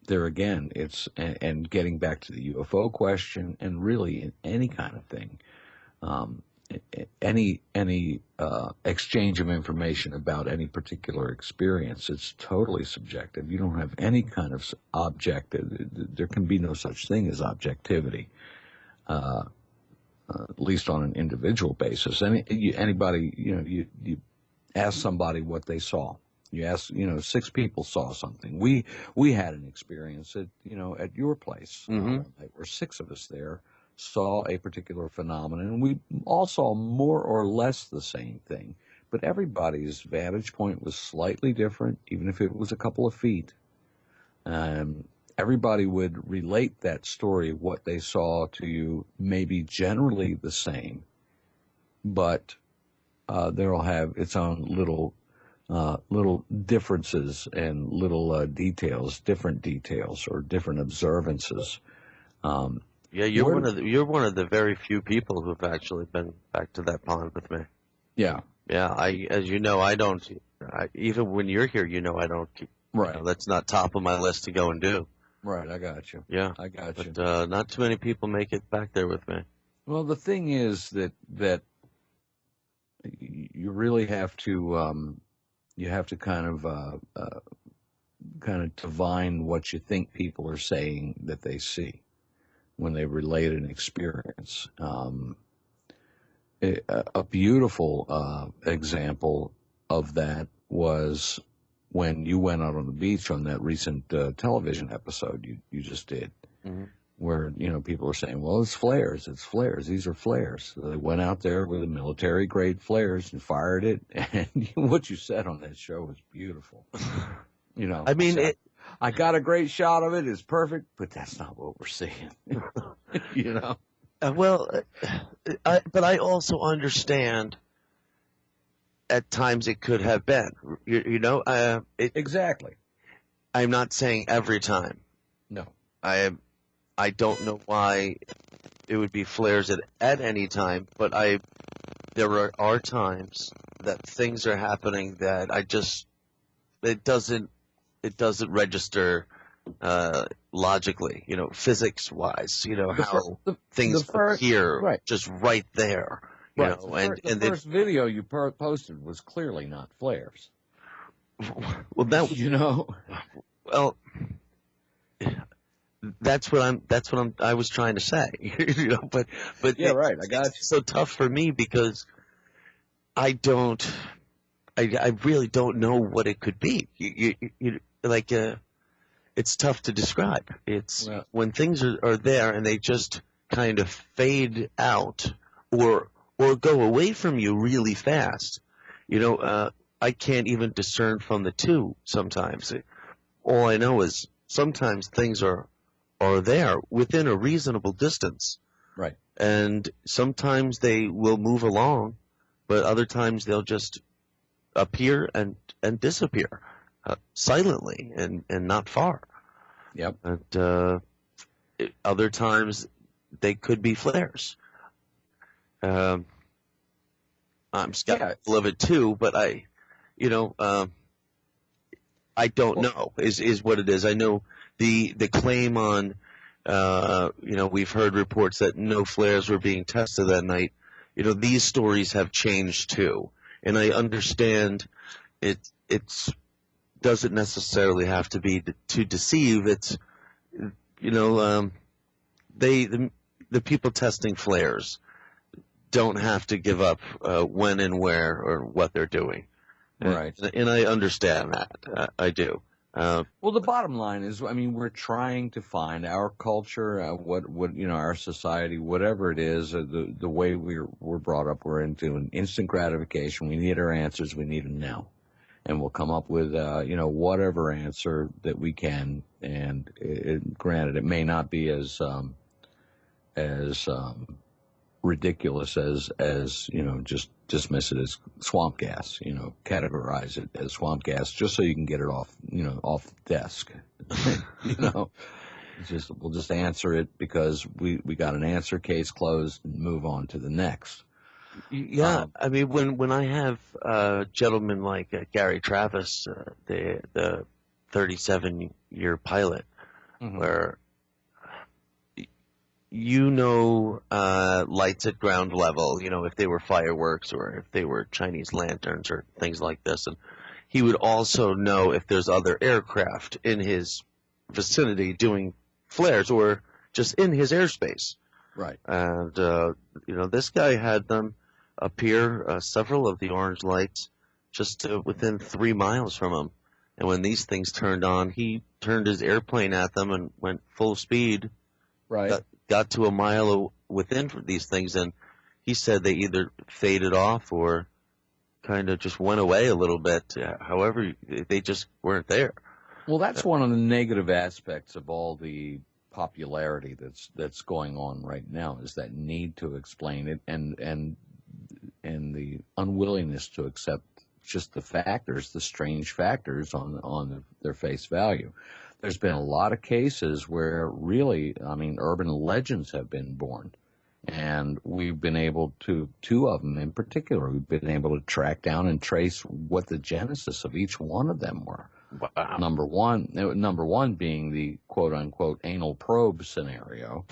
there again, and getting back to the UFO question, and really in any kind of thing. Any exchange of information about any particular experience, it's totally subjective. You don't have any kind of objective. There can be no such thing as objectivity, at least on an individual basis. Anybody, you ask somebody what they saw, You ask, 6 people saw something. We had an experience at your place where 6 of us there saw a particular phenomenon, and we all saw more or less the same thing. But everybody's vantage point was slightly different, even if it was a couple of feet. Everybody would relate that story, what they saw, to you, maybe generally the same, but they'll have its own little differences and little different details or different observances. Yeah, you're one of the very few people who've actually been back to that pond with me. Yeah. Yeah, as you know, I don't. Even when you're here, I don't. Right. That's not top of my list to go and do. Right, I got you. Yeah, I got you. But not too many people make it back there with me. Well, the thing is that you really have to kind of divine what you think people are saying that they see when they relate an experience. A beautiful example of that was when you went out on the beach on that recent television episode you just did, where people are saying, well, it's flares, these are flares. So they went out there with military grade flares and fired it, and what you said on that show was beautiful. I mean, I got a great shot of it, it's perfect, but that's not what we're seeing. But I also understand at times it could have been, exactly. I'm not saying every time. No. I don't know why it would be flares at any time, but there are times that things are happening that it doesn't register logically, physics wise, how things appear just right there. The first video you posted was clearly not flares. Well, that well, that's what I was trying to say, but yeah, right. I got you. It's so tough for me because I really don't know what it could be. It's tough to describe. It's when things are there and they just kind of fade out or go away from you really fast. I can't even discern from the two sometimes. All I know is sometimes things are there within a reasonable distance. Right. And sometimes they will move along, but other times they'll just appear and disappear silently and not far. Yep. And other times they could be flares. I'm skeptical of it too, but I don't know is what it is. I know the claim on, we've heard reports that no flares were being tested that night. These stories have changed too, and I understand it's doesn't necessarily have to be to deceive. It's the people testing flares don't have to give up when and where or what they're doing. Right. And I understand that. I do. Well, the bottom line is, we're trying to find our culture, what our society, whatever it is, the way we're brought up, we're into an instant gratification. We need our answers. We need them now. And we'll come up with, whatever answer that we can. And granted, it may not be as ridiculous as just dismiss it as swamp gas, categorize it as swamp gas just so you can get it off the desk. We'll just answer it because we got an answer, case closed, and move on to the next. Yeah, when I have gentlemen like Gary Travis, the 37-year pilot, where lights at ground level, if they were fireworks or if they were Chinese lanterns or things like this. And he would also know if there's other aircraft in his vicinity doing flares or just in his airspace. Right. And, this guy had them appear, several of the orange lights, just within 3 miles from him. And when these things turned on, he turned his airplane at them and went full speed. Right. Got to a mile within these things, and he said they either faded off or kind of just went away a little bit. However, they just weren't there. Well, that's one of the negative aspects of all the popularity that's going on right now, is that need to explain it and the unwillingness to accept just the factors, the strange factors on their face value. There's been a lot of cases where really, I mean, urban legends have been born. And we've been able to, 2 of them in particular, we've been able to track down and trace what the genesis of each one of them were. Wow. Number one being the quote-unquote anal probe scenario,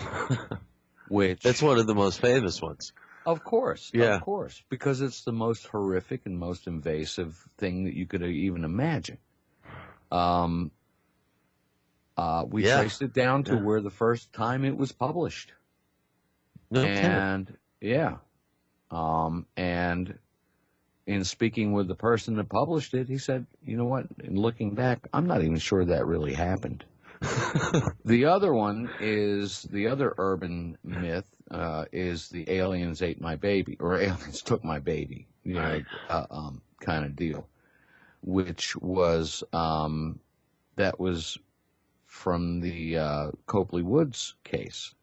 which... That's one of the most famous ones. Of course, yeah. Of course, because it's the most horrific and most invasive thing that you could even imagine. We traced it down to where the first time it was published. No and and in speaking with the person that published it, he said, you know what, in looking back, I'm not even sure that really happened. The other one is, the other urban myth is the aliens ate my baby, or aliens took my baby, kind of deal, which was, that was from the Copley Woods case,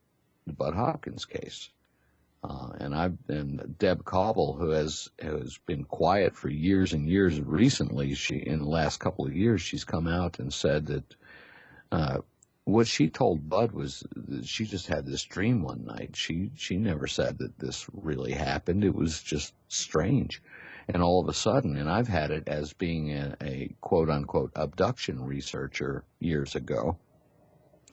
the Bud Hopkins case. And Deb Cobble, who has been quiet for years and years, recently, in the last couple of years, she's come out and said that what she told Bud was that she just had this dream one night. She never said that this really happened. It was just strange. And all of a sudden, and I've had it as being a quote-unquote abduction researcher years ago,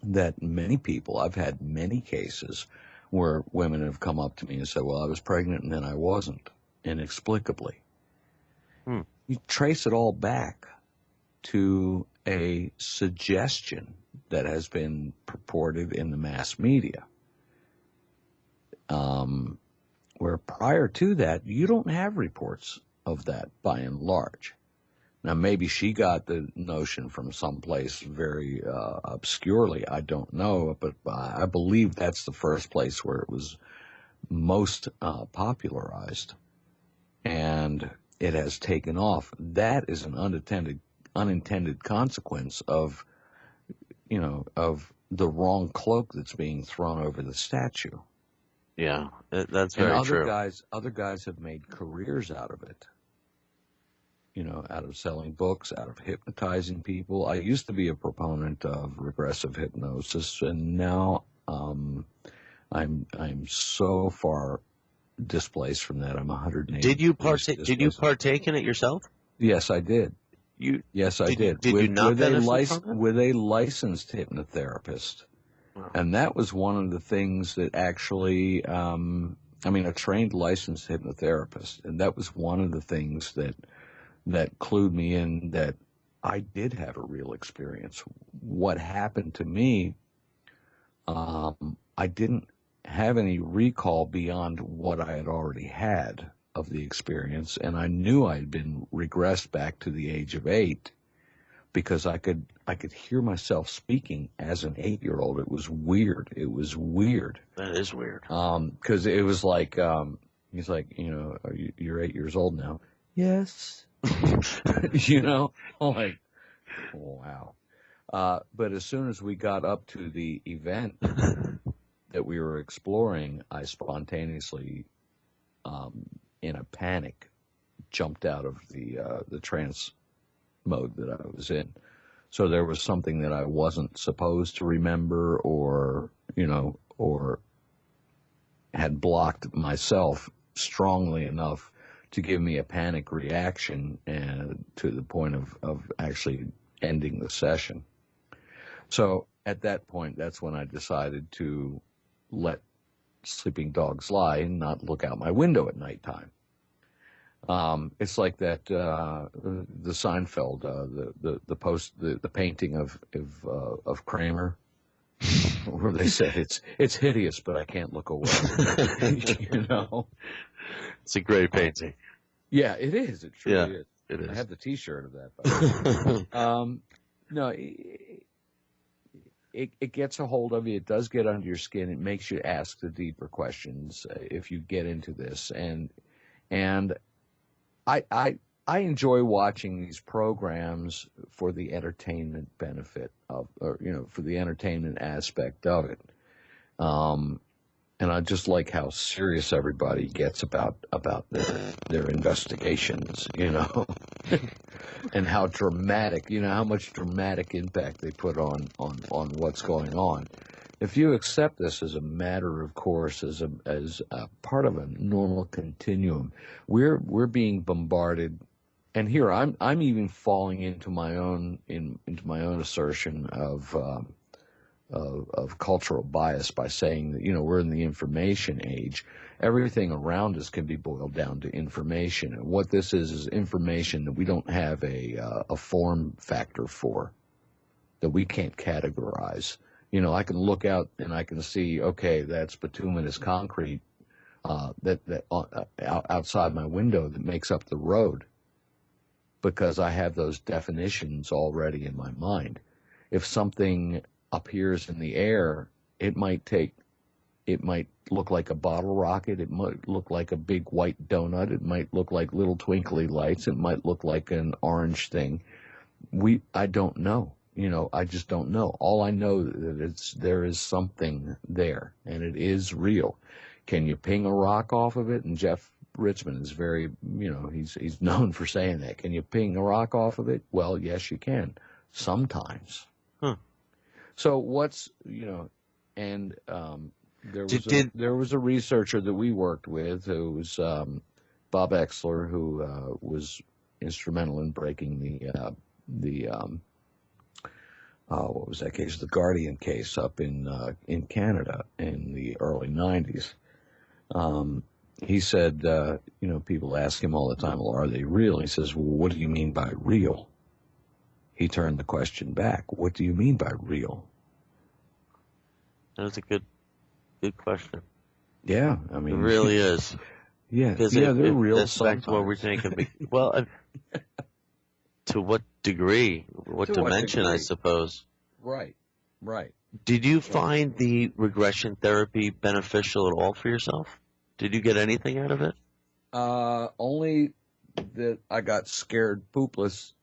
that I've had many cases where women have come up to me and said, well, I was pregnant and then I wasn't, inexplicably. You trace it all back to a suggestion that has been purported in the mass media, where prior to that, you don't have reports of that by and large. Now, maybe she got the notion from someplace very obscurely. I don't know, but I believe that's the first place where it was most popularized, and it has taken off. That is an unintended consequence of, of the wrong cloak that's being thrown over the statue. Yeah, that's very true. Other guys have made careers out of it. Out of selling books, out of hypnotizing people. I used to be a proponent of regressive hypnosis, and now I'm so far displaced from that. I'm 180. Did you partake in it yourself? Yes, I did. Yes, I did. Did you not benefit from it? With a licensed hypnotherapist, and that was one of the things that actually, a trained licensed hypnotherapist, and that was one of the things that clued me in that I did have a real experience. What happened to me, I didn't have any recall beyond what I had already had of the experience, and I knew I'd been regressed back to the age of 8 because I could hear myself speaking as an 8-year-old. It was weird. That is weird. Because it was like, he's like, you're 8 years old now. Yes. Like, wow. But as soon as we got up to the event that we were exploring, I spontaneously, in a panic, jumped out of the trance mode that I was in. So there was something that I wasn't supposed to remember, or had blocked myself strongly enough to give me a panic reaction, and to the point of actually ending the session. So at that point, that's when I decided to let sleeping dogs lie and not look out my window at nighttime. It's like that, the Seinfeld, the painting of Kramer, where they said it's hideous, but I can't look away. It's a great painting. Yeah, it is. It truly is. It I is. have the T-shirt of that. By the way. No, it gets a hold of you. It does get under your skin. It makes you ask the deeper questions if you get into this. And I enjoy watching these programs for the entertainment benefit of, or for the entertainment aspect of it. And I just like how serious everybody gets about their investigations, and how dramatic, how much dramatic impact they put on what's going on. If you accept this as a matter of course, as a part of a normal continuum, we're being bombarded. And here I'm even falling into my own assertion of cultural bias by saying that, we're in the information age. Everything around us can be boiled down to information. And what this is information that we don't have a form factor for, that we can't categorize. I can look out and I can see, okay, that's bituminous concrete outside my window that makes up the road, because I have those definitions already in my mind. If something appears in the air, it might look like a bottle rocket, it might look like a big white donut, it might look like little twinkly lights, it might look like an orange thing. I don't know. I just don't know. All I know that there is something there, and it is real. Can you ping a rock off of it? And Jeff Richmond is very, he's known for saying that. Can you ping a rock off of it? Well, yes, you can. Sometimes. Huh. So and there was a researcher that we worked with who was Bob Exler, who was instrumental in breaking the what was that case? The Guardian case up in Canada in the early 90s. He said, people ask him all the time, well, are they real? He says, well, what do you mean by real? He turned the question back. What do you mean by real? That's a good question. Yeah, I mean, it really is. Yeah, they're real. That's back to what we're thinking. Well, to what degree? What dimension, I suppose. Right. Did you find the regression therapy beneficial at all for yourself? Did you get anything out of it? Only that I got scared poopless.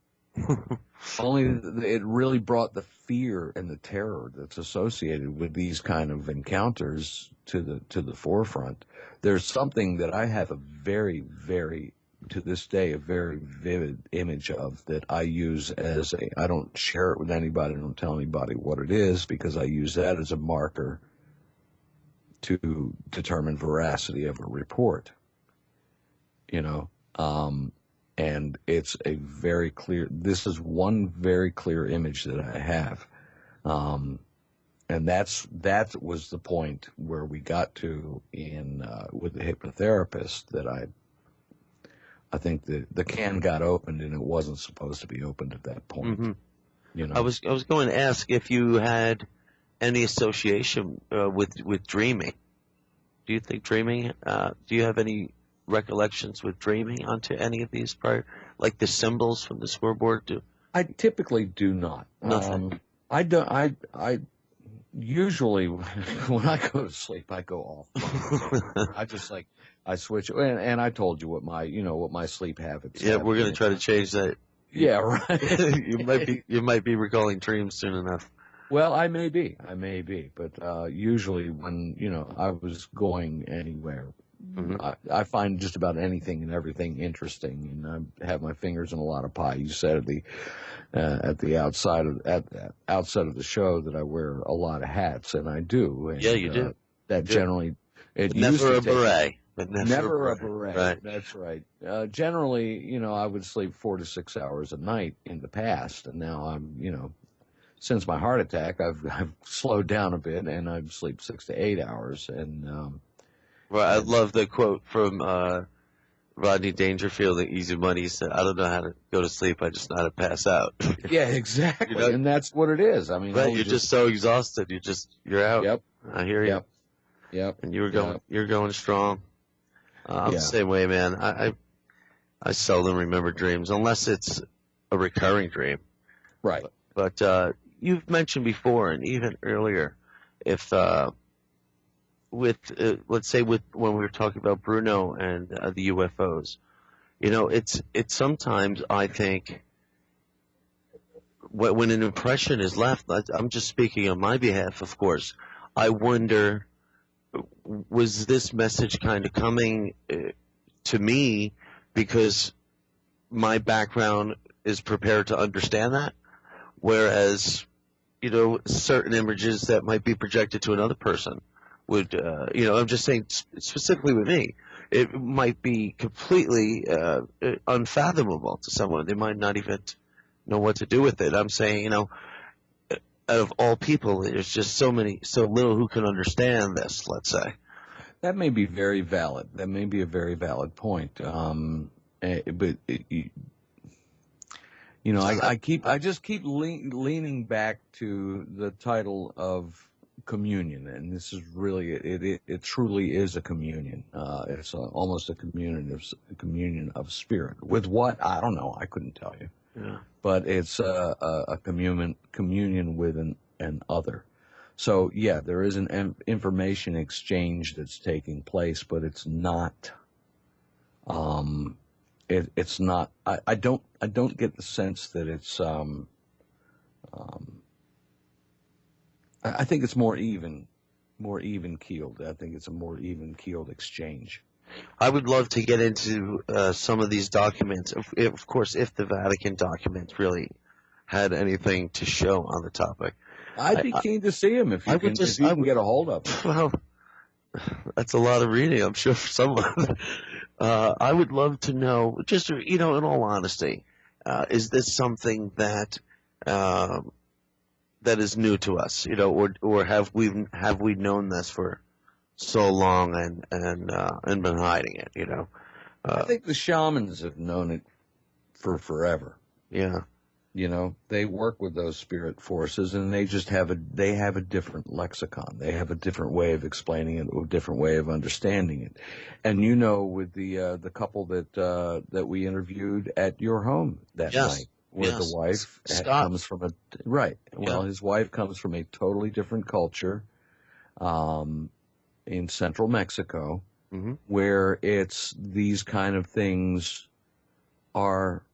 Only that it really brought the fear and the terror that's associated with these kind of encounters to the forefront. There's something that I have a very, very, to this day, a very vivid image of that I use I don't share it with anybody, I don't tell anybody what it is, because I use that as a marker to determine veracity of a report. And it's this is one very clear image that I have. And that was the point where we got to with the hypnotherapist, that I think the can got opened and it wasn't supposed to be opened at that point. Mm-hmm. I was going to ask if you had any association with dreaming. Do you think dreaming? Do you have any recollections with dreaming onto any of these prior, like the symbols from the scoreboard? I typically do not. Nothing. I don't. I usually when I go to sleep, I go off. I just I switch. And I told you what my sleep habits. Yeah, we're going to try to change that. Yeah, right. you might be recalling dreams soon enough. Well, I may be, but usually when I was going anywhere, I find just about anything and everything interesting, and I have my fingers in a lot of pie. You said at the outset of the show that I wear a lot of hats, and I do. And, yeah, you do. That generally, never a beret. But never a beret. Right. That's right. Generally, I would sleep 4 to 6 hours a night in the past, and now I'm, since my heart attack, I've slowed down a bit, and I sleep 6 to 8 hours. And well, I love the quote from Rodney Dangerfield in Easy Money. He said, "I don't know how to go to sleep. I just know how to pass out." Yeah, exactly. And that's what it is. I mean, right, you're just so exhausted. You're out. Yep. I hear you. Yep. And you're going strong. I'm the same way, man. I seldom remember dreams unless it's a recurring dream. Right. But you've mentioned before and even earlier, if let's say when we were talking about Bruno and the UFOs, it's sometimes I think when an impression is left, I'm just speaking on my behalf, of course. I wonder, was this message kind of coming to me because my background is prepared to understand that, whereas certain images that might be projected to another person would, I'm just saying specifically with me, it might be completely unfathomable to someone. They might not even know what to do with it. I'm saying, out of all people, there's just so little who can understand this, let's say. That may be very valid. That may be a very valid point. But I just keep leaning back to the title of communion, and this is really it truly is a communion. It's almost a communion of spirit. With what? I don't know. I couldn't tell you. Yeah. But it's a communion with an other. So yeah, there is an information exchange that's taking place, but it's not. It's not. I don't get the sense that it's. I think it's more even keeled. I think it's a more even keeled exchange. I would love to get into some of these documents, of course, if the Vatican documents really had anything to show on the topic. I'd be keen to see them if you can get a hold of them. Well, that's a lot of reading, I'm sure, for someone. I would love to know, just in all honesty, is this something that is new to us, or have we known this for so long and been hiding it, I think the shamans have known it for forever. Yeah. They work with those spirit forces, and they just have a different lexicon. They have a different way of explaining it, or a different way of understanding it. And with the couple that we interviewed at your home that night, where the wife comes from his wife comes from a totally different culture, in central Mexico, mm-hmm. where it's these kind of things are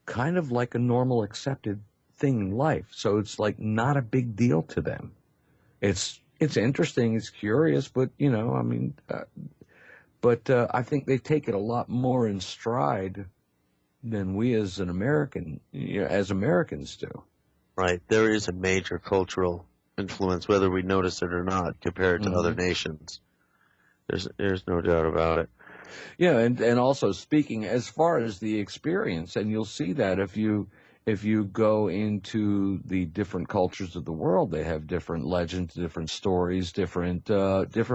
kind of like a normal accepted thing in life. So it's like not a big deal to them. It's interesting, it's curious, but I think they take it a lot more in stride than we as Americans do. Right. There is a major cultural influence, whether we notice it or not, compared to mm-hmm. other nations. There's no doubt about it. Yeah, and also speaking as far as the experience, and you'll see that if you go into the different cultures of the world, they have different legends, different stories, different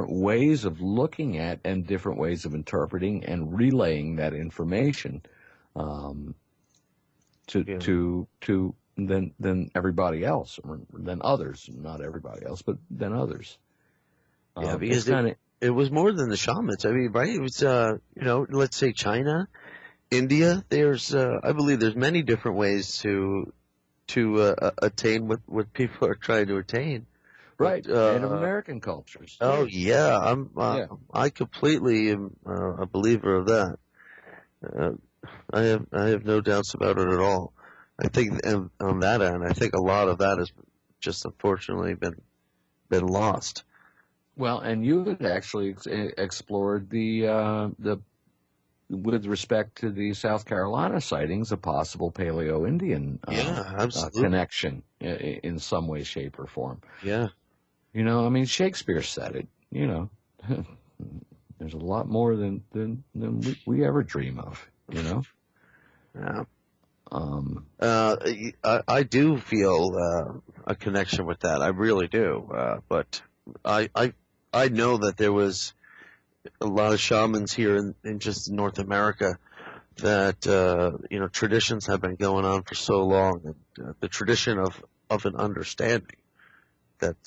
ways of looking at and different ways of interpreting and relaying that information than everybody else, or than others, not everybody else, but than others. Yeah, because it was more than the shamans. I mean, right? It was, let's say China, India. I believe there's many different ways to attain what people are trying to attain. Right. Native American cultures. Oh yeah, I completely am a believer of that. I have no doubts about it at all. I think on that end, I think a lot of that has just unfortunately been lost. Well, and you had actually explored the with respect to the South Carolina sightings, a possible Paleo-Indian connection in some way, shape, or form. Yeah. Shakespeare said it. There's a lot more than we ever dream of. Yeah. I do feel a connection with that. I really do. But I know that there was a lot of shamans here in just North America that traditions have been going on for so long, and the tradition of an understanding that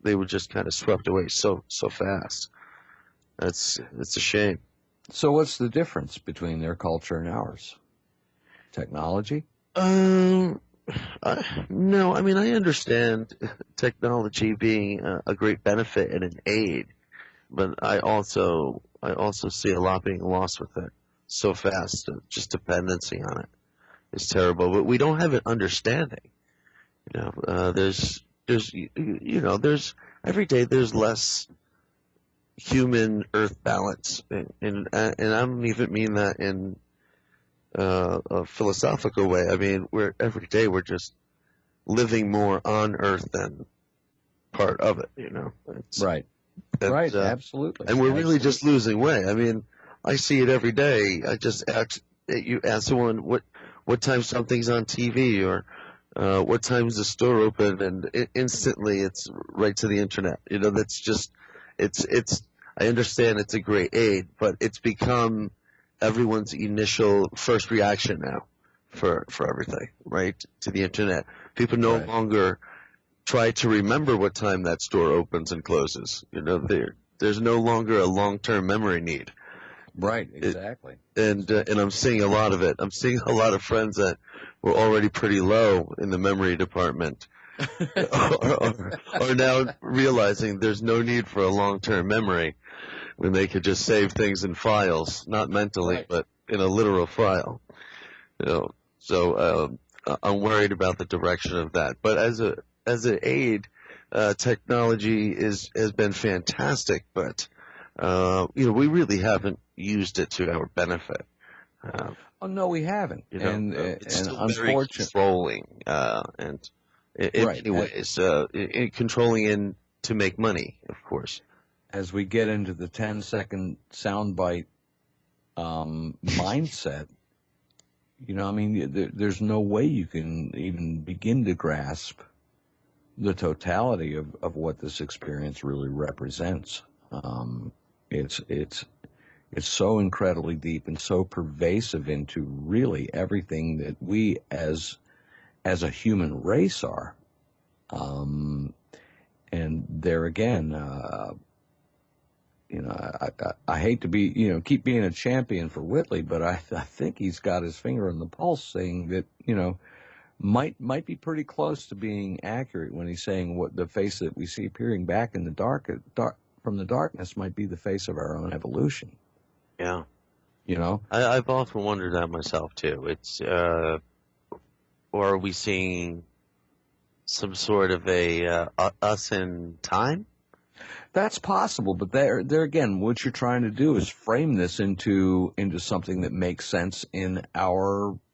they were just kind of swept away so fast. It's a shame. So what's the difference between their culture and ours? Technology? No, I mean, I understand technology being a great benefit and an aid, but I also see a lot being lost with it so fast. Just dependency on it is terrible. But we don't have an understanding. There's every day there's less human Earth balance, and I don't even mean that in a philosophical way. I mean, every day we're just living more on Earth than part of it. Right. Right. Absolutely. And we're really just losing way. I mean, I see it every day. You ask someone what time something's on TV or what time's the store open, and instantly it's right to the internet. That's just it's. I understand it's a great aid, but it's become everyone's initial first reaction now for everything, right? To the internet. People no longer try to remember what time that store opens and closes. There's no longer a long-term memory need. Right, exactly. And I'm seeing a lot of it. I'm seeing a lot of friends that were already pretty low in the memory department are now realizing there's no need for a long-term memory when they could just save things in files, not mentally, but in a literal file. So I'm worried about the direction of that. But as an aid, technology has been fantastic, but we really haven't used it to our benefit. Oh no, we haven't. It's and still unfortunately, very controlling, and in many ways, controlling in to make money, of course. As we get into the 10-second soundbite mindset, there's no way you can even begin to grasp the totality of what this experience really represents. It's so incredibly deep and so pervasive into really everything that we as a human race are. And there again, I hate to be, keep being a champion for Whitley, but I think he's got his finger on the pulse saying that, might be pretty close to being accurate when he's saying what the face that we see peering back in the dark from the darkness might be the face of our own evolution. Yeah. I've often wondered that myself too. It's, or are we seeing some sort of a us in time? That's possible, but there again, what you're trying to do is frame this into something that makes sense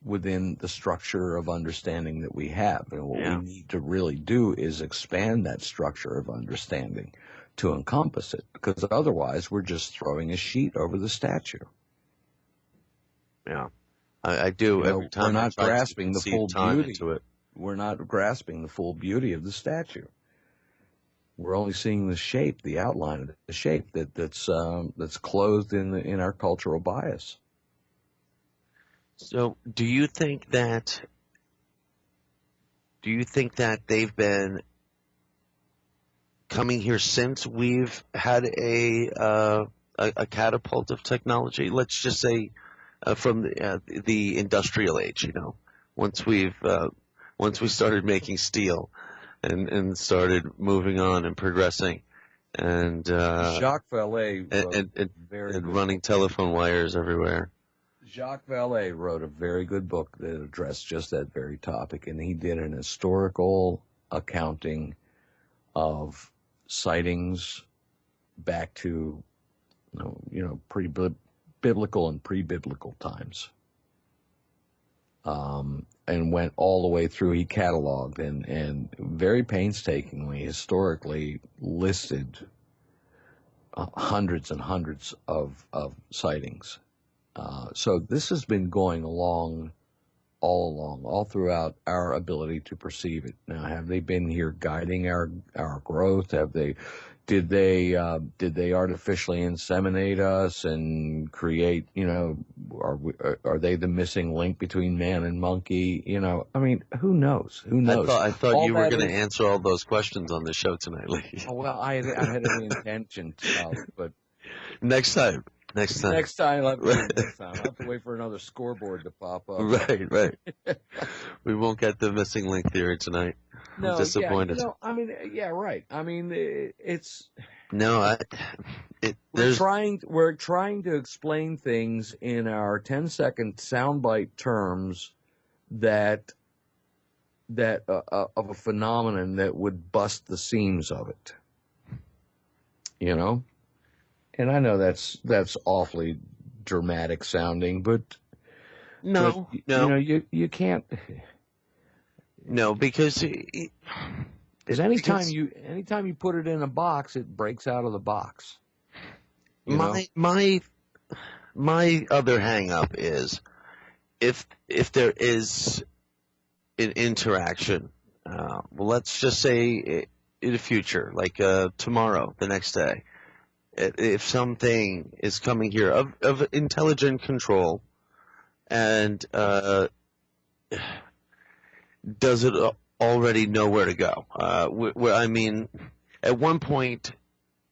within the structure of understanding that we have. And what we need to really do is expand that structure of understanding to encompass it, because otherwise we're just throwing a sheet over the statue. Yeah, I do. Every time we're not grasping the full beauty. Into it. We're not grasping the full beauty of the statue. We're only seeing the shape, the outline of the shape that's clothed in our cultural bias. So, do you think that they've been coming here since we've had a catapult of technology? Let's just say from the industrial age. Once we started making steel. And started moving on and progressing, and Jacques Vallée and running telephone wires everywhere. Jacques Vallée wrote a very good book that addressed just that very topic, and he did an historical accounting of sightings back to pre-biblical and pre-biblical times. And went all the way through. He cataloged and very painstakingly, historically listed hundreds and hundreds of sightings. So this has been going along all throughout our ability to perceive it. Now, have they been here guiding our growth? Did they artificially inseminate us and create, are they the missing link between man and monkey? Who knows? Who knows? I thought you were going to answer all those questions on the show tonight, Lee. Oh, well, I had every intention to, but next time. Next time. Next time, I'll have to do it next time. I'll have to wait for another scoreboard to pop up. Right. We won't get the missing link theory tonight. No, I'm disappointed. Yeah, I mean, yeah, right. I mean, it's No, we're trying to explain things in our 10-second soundbite terms that of a phenomenon that would bust the seams of it. You know? And I know that's awfully dramatic sounding, but no. You know, you can't. No, because anytime you put it in a box, it breaks out of the box. My other hang up is if there is an interaction, well, let's just say in the future, like tomorrow, the next day, if something is coming here of intelligent control, and does it already know where to go? I mean, at one point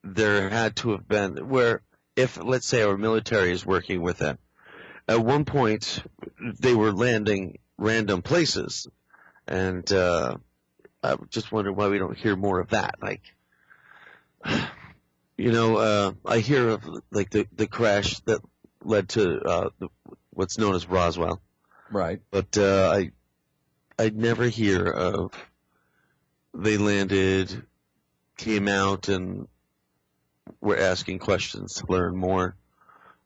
there had to have been where, if let's say our military is working with them, at one point they were landing random places, and I just wonder why we don't hear more of that. Like, I hear of like the crash that led to what's known as Roswell, right? But I'd never hear of they landed, came out, and were asking questions to learn more,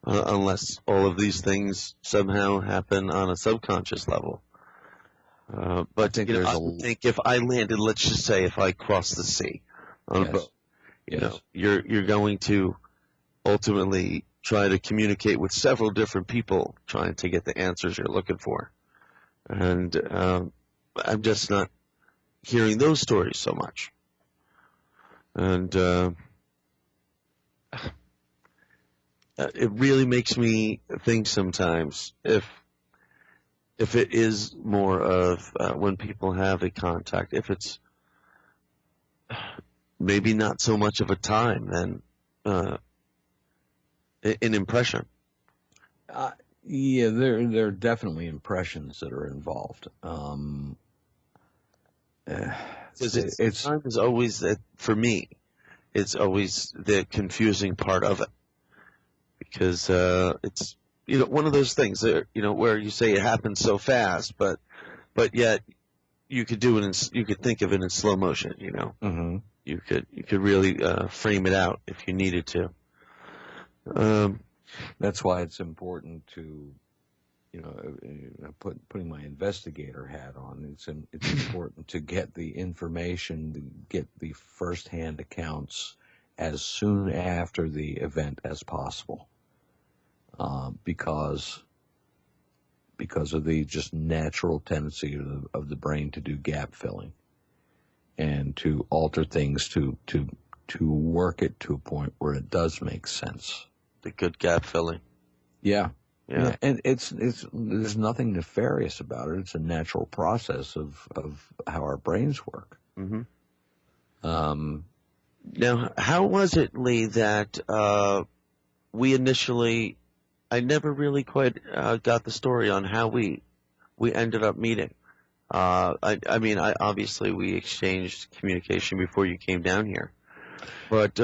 unless all of these things somehow happen on a subconscious level. But I think if I landed, let's just say if I crossed the sea on a boat, you're going to ultimately try to communicate with several different people trying to get the answers you're looking for. And I'm just not hearing those stories so much. And it really makes me think sometimes if it is more of when people have a contact, if it's maybe not so much of a time than an impression. Yeah, there are definitely impressions that are involved. It's always for me. It's always the confusing part of it, because it's one of those things that where you say it happens so fast, but yet you could do it you could think of it in slow motion. Mm-hmm. You could really frame it out if you needed to. That's why it's important to, putting my investigator hat on. It's important to get the information, to get the firsthand accounts as soon after the event as possible, because of the just natural tendency of the brain to do gap filling and to alter things to work it to a point where it does make sense. The good gap filling. Yeah. And there's nothing nefarious about it. It's a natural process of how our brains work. Mm-hmm. Now, how was it, Lee, that we initially, I never really quite got the story on how we ended up meeting. I mean, obviously we exchanged communication before you came down here, but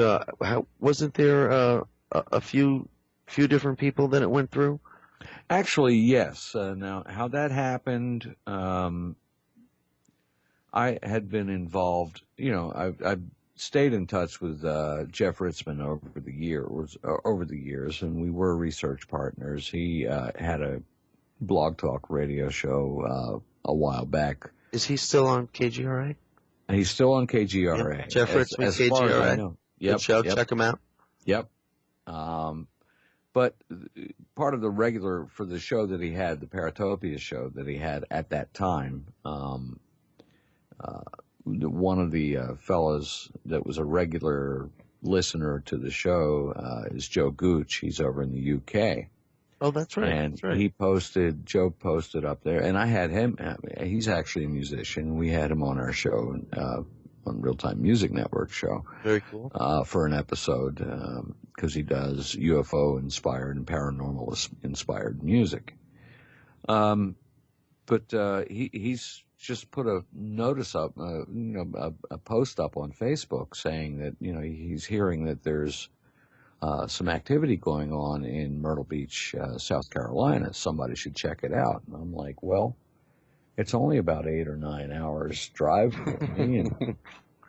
wasn't there a few different people that it went through? Actually, yes. Now, how that happened, I had been involved. I stayed in touch with Jeff Ritzman over the years, and we were research partners. He had a blog talk radio show a while back. Is he still on KGRA? He's still on KGRA. Yep. Jeff Ritzman, as far as I KGRA. know. Good show. Check him out. Yep. But part of the regular for the show that he had, the Paratopia show that he had at that time, one of the fellows that was a regular listener to the show is Joe Gooch. He's over in the UK. Oh, that's right. And that's right. Joe posted up there, and I had him. He's actually a musician. We had him on our show on Real Time Music Network show. Very cool. For an episode, because he does UFO inspired and paranormal inspired music. But he's just put a notice up, a post up on Facebook saying that, he's hearing that there's some activity going on in Myrtle Beach, South Carolina. Somebody should check it out. And I'm like, well, it's only about 8 or 9 hours drive for me.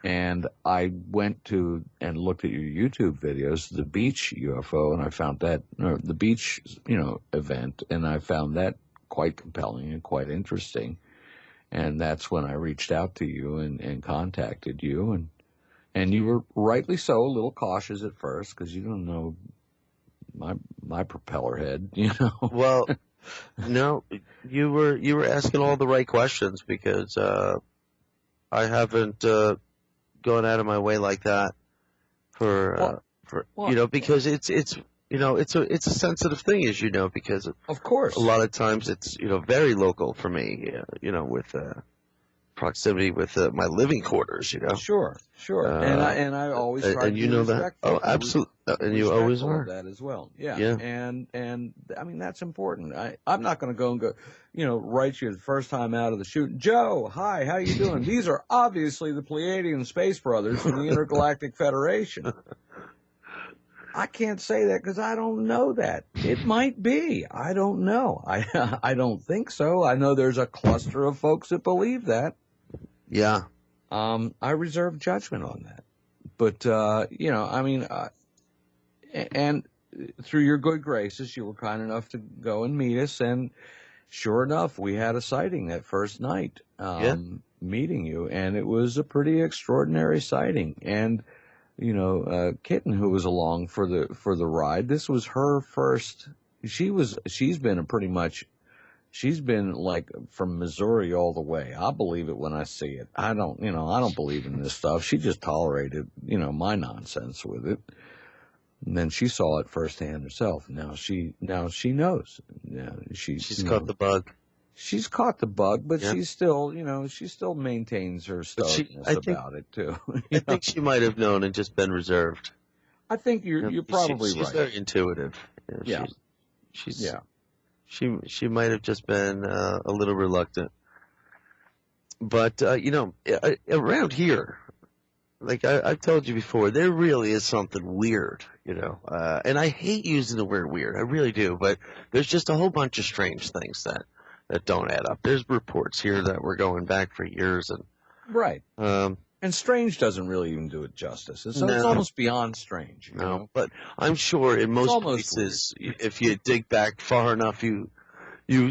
And I went to and looked at your YouTube videos, the beach UFO, and I found that, the beach, event, and I found that quite compelling and quite interesting. And that's when I reached out to you and contacted you. And you were rightly so a little cautious at first because you don't know my propeller head, Well, no, you were asking all the right questions because I haven't gone out of my way like that for because it's a sensitive thing, as you know, because of course a lot of times it's very local for me, with proximity with my living quarters, Sure. And I always try to be respectful. Oh, absolutely. And you always are. Of that as well. Yeah. Yeah. And I mean, that's important. I'm not going to go, write you the first time out of the shoot. Joe, hi, how you doing? These are obviously the Pleiadian Space Brothers from the Intergalactic Federation. I can't say that because I don't know that. It might be. I don't know. I don't think so. I know there's a cluster of folks that believe that. Yeah. I reserve judgment on that. But, and through your good graces, you were kind enough to go and meet us. And sure enough, we had a sighting that first night, meeting you. And it was a pretty extraordinary sighting. And, Kitten, who was along for the ride, this was her first, she's been like from Missouri all the way. I believe it when I see it. I don't believe in this stuff. She just tolerated, my nonsense with it. And then she saw it firsthand herself. Now she knows. She's caught the bug. She's caught the bug, but she still maintains her stubbornness about it too. I think she might have known and just been reserved. I think you're probably right. She's very intuitive. She might have just been a little reluctant. But, around here, like I've told you before, there really is something weird, and I hate using the word weird. I really do. But there's just a whole bunch of strange things that don't add up. There's reports here that were going back for years. Right. And strange doesn't really even do it justice. It's almost beyond strange. No, but I'm sure in most places, if you dig back far enough, you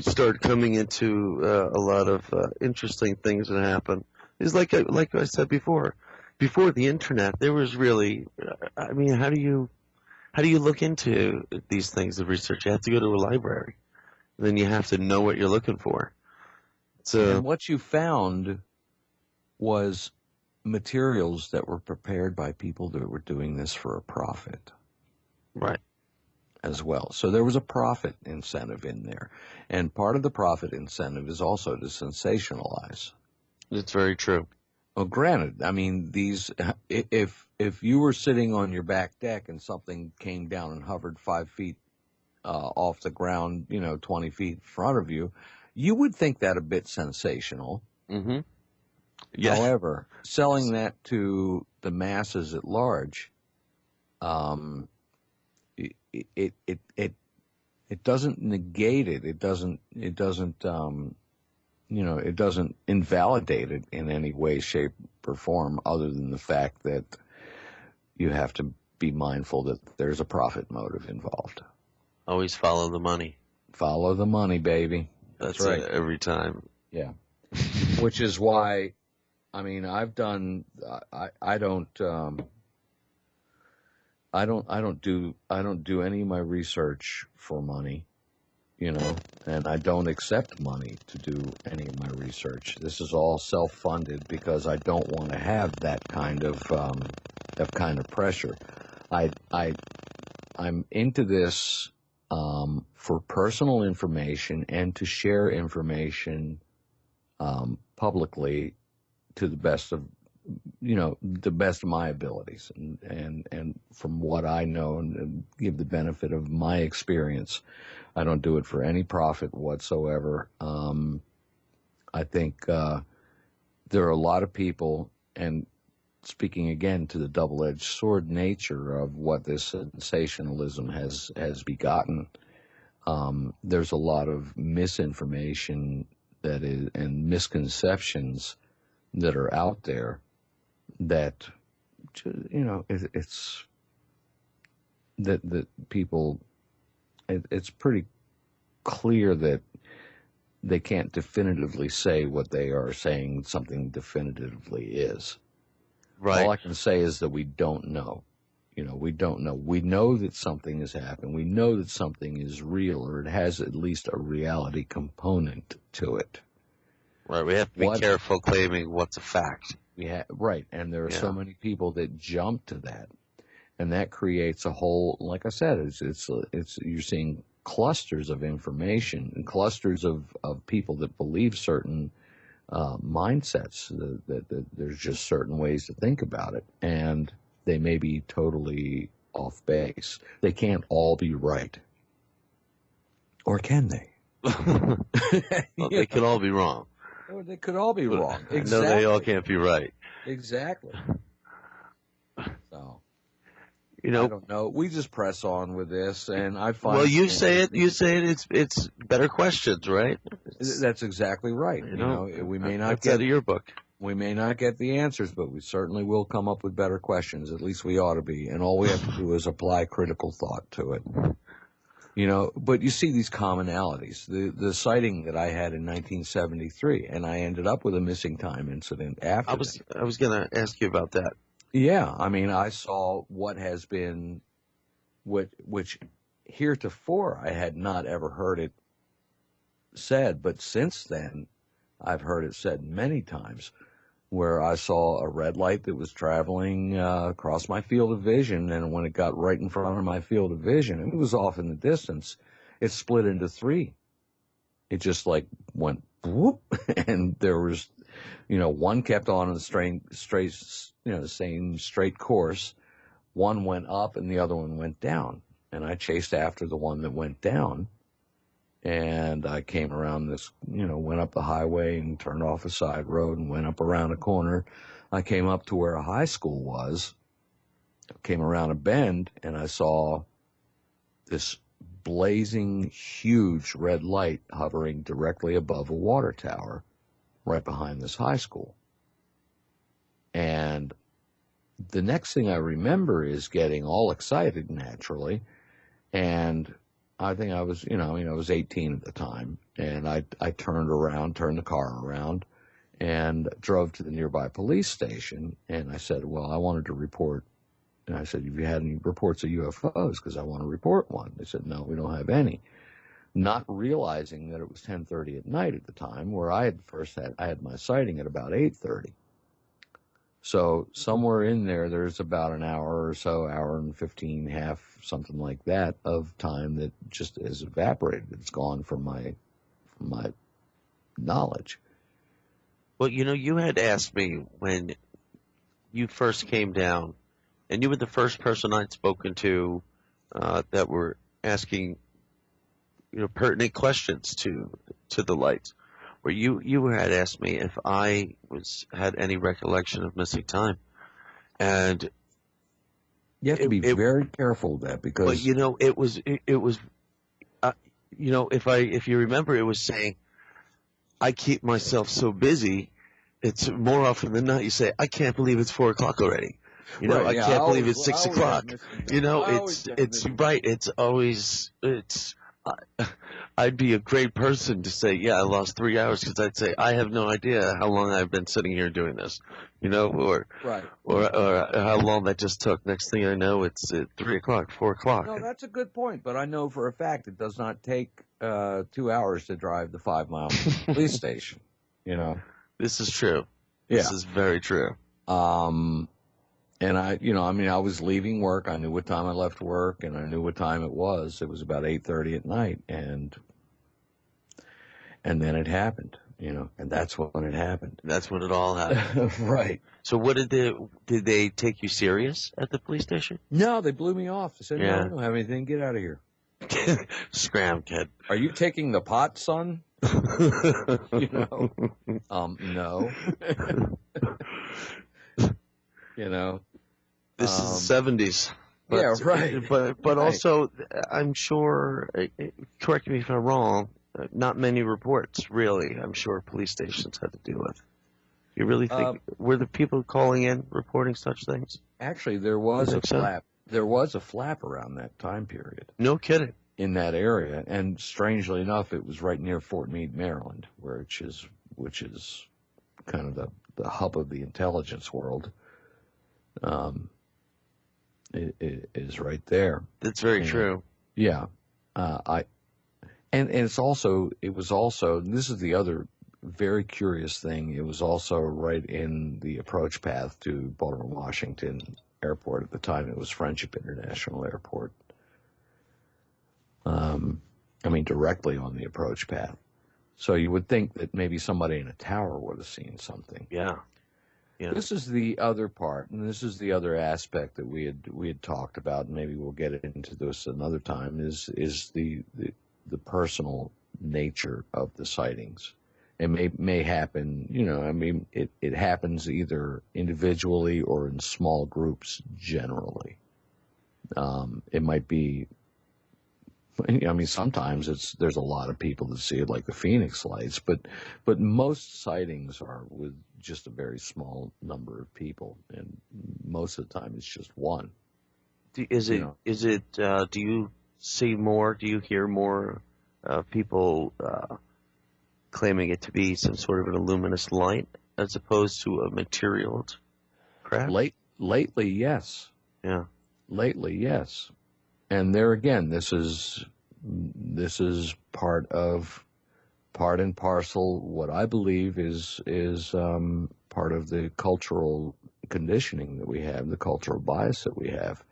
start coming into a lot of interesting things that happen. It's like I said before the internet, there was really, how do you look into these things of research? You have to go to a library. Then you have to know what you're looking for. And what you found was materials that were prepared by people that were doing this for a profit. Right. As well. So there was a profit incentive in there. And part of the profit incentive is also to sensationalize. It's very true. Well, granted, if you were sitting on your back deck and something came down and hovered 5 feet off the ground, 20 feet in front of you, you would think that a bit sensational. Mm-hmm. Yeah. However, selling that to the masses at large, it doesn't negate it. It doesn't invalidate it in any way, shape, or form, other than the fact that you have to be mindful that there's a profit motive involved. Always follow the money. Follow the money, baby. That's right. Every time. Yeah. Which is why, I've done. I don't do any of my research for money, and I don't accept money to do any of my research. This is all self-funded because I don't want to have that kind of pressure. I'm into this for personal information and to share information publicly to the best of the best of my abilities and from what I know and give the benefit of my experience. I don't do it for any profit whatsoever. I think there are a lot of people, and speaking again to the double-edged sword nature of what this sensationalism has begotten, there's a lot of misinformation and misconceptions that are out there that, it's that people, it's pretty clear that they can't definitively say what they are saying something definitively is. Right. All I can say is that we don't know. We don't know. We know that something has happened. We know that something is real, or it has at least a reality component to it. Right. We have to be careful claiming what's a fact. Right. And there are so many people that jump to that. And that creates a whole, like I said, it's you're seeing clusters of information and clusters of people that believe certain mindsets, that there's just certain ways to think about it, and they may be totally off base. They can't all be right. Or can they? Well, they could all be wrong. Or they could all be wrong. Exactly. No, they all can't be right. Exactly. So, I don't know. We just press on with this, and I find. Well, you say it. It's better questions, right? That's exactly right. We may not get out of your book. We may not get the answers, but we certainly will come up with better questions. At least we ought to be, and all we have to do is apply critical thought to it. But you see these commonalities. The sighting that I had in 1973, and I ended up with a missing time incident after. I was going to ask you about that. Yeah, I saw what has been, which heretofore I had not ever heard it said, but since then I've heard it said many times, where I saw a red light that was traveling across my field of vision, and when it got right in front of my field of vision, and it was off in the distance, it split into three. It just went whoop, and there was, one kept on in the same straight course. One went up and the other one went down. And I chased after the one that went down. And I came around this, went up the highway and turned off a side road and went up around a corner. I came up to where a high school was, came around a bend, and I saw this blazing, huge red light hovering directly above a water tower right behind this high school. And the next thing I remember is getting all excited naturally. And I think I was, I was 18 at the time. And I turned the car around and drove to the nearby police station. And I said, well, I wanted to report. And I said, have you had any reports of UFOs? Because I want to report one. They said, no, we don't have any. Not realizing that it was 10:30 at night at the time, where I had my sighting at about 8:30. So somewhere in there's about an hour or so, hour and 15, half, something like that, of time that just has evaporated. It's gone from my knowledge. Well, you had asked me when you first came down, and you were the first person I'd spoken to that were asking pertinent questions to the lights, where you had asked me if I had any recollection of missing time, and you have to be very careful of that, because it was if you remember, it was saying I keep myself so busy. It's more often than not you say, I can't believe it's 4 o'clock already. I can't believe it's 6 o'clock. It's right. It's always I'd be a great person to say, yeah, I lost 3 hours, because I'd say, I have no idea how long I've been sitting here doing this, or how long that just took. Next thing I know, it's 3 o'clock, 4 o'clock. No, that's a good point, but I know for a fact it does not take 2 hours to drive the 5 mile police station. This is true. This is very true. And I was leaving work. I knew what time I left work, and I knew what time it was. It was about 8:30 at night, and then it happened. and that's when it happened. That's when it all happened. Right. So what did they take you serious at the police station? No, they blew me off. They said, Yeah. no, I don't have anything. Get out of here. Scram, kid. Are you taking the pot, son? No. This is the 70s. But, yeah, right. But Right. also, I'm sure, correct me if I'm wrong, not many reports, really, I'm sure police stations had to deal with. You really think, were the people calling in reporting such things? Actually, there was a think so? flap. There was a flap around that time period No kidding. in that area, and strangely enough, it was right near Fort Meade, Maryland, which is kind of the hub of the intelligence world. It is right there. That's very true. Yeah, and it was also, this is the other very curious thing. It was also right in the approach path to Baltimore Washington Airport at the time. It was Friendship International Airport. Directly on the approach path. So you would think that maybe somebody in a tower would have seen something. Yeah. This is the other part, and this is the other aspect that we had talked about, and maybe we'll get into this another time, is the personal nature of the sightings. It may happen, it happens either individually or in small groups generally. It might be, sometimes there's a lot of people that see it, like the Phoenix lights, but most sightings are with just a very small number of people, and most of the time it's just one. Do you see more, do you hear more people claiming it to be some sort of an luminous light as opposed to a material craft? Lately, yes. Yeah. Lately, yes. And there again, this is part and parcel. What I believe is part of the cultural conditioning that we have, the cultural bias that we have.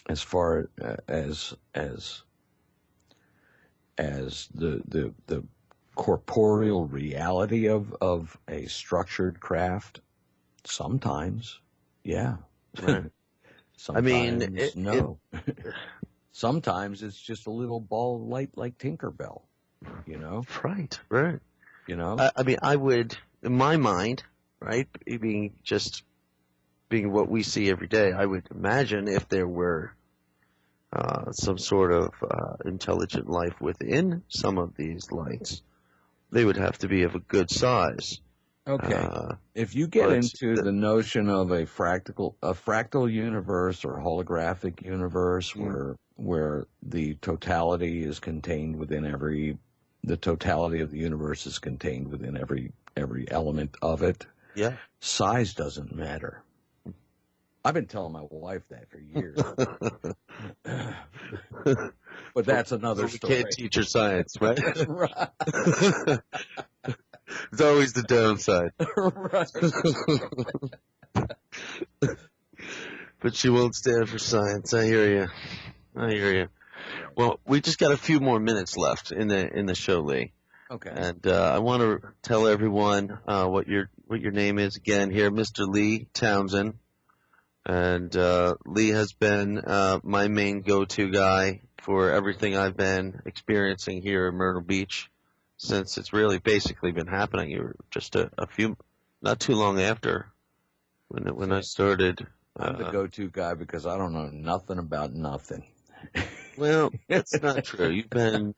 As far as the corporeal reality of a structured craft, sometimes, yeah. Right. Sometimes, no. Sometimes it's just a little ball of light like Tinkerbell, Right. I would, in my mind, right, being what we see every day, I would imagine if there were some sort of intelligent life within some of these lights, they would have to be of a good size. Okay. If you get into the notion of a fractal universe or holographic universe where the totality is contained within the totality of the universe is contained within every element of it. Yeah. Size doesn't matter. I've been telling my wife that for years. But that's another story. We can't teach her science, right? Right. It's always the downside. But she won't stand for science. I hear you. Well, we just got a few more minutes left in the show, Lee. Okay. And I want to tell everyone what your name is again here, Mr. Lee Townsend. And Lee has been my main go-to guy for everything I've been experiencing here in Myrtle Beach since it's really basically been happening. You were just not too long after when I started. I'm the go-to guy because I don't know nothing about nothing. Well, that's not true. You've been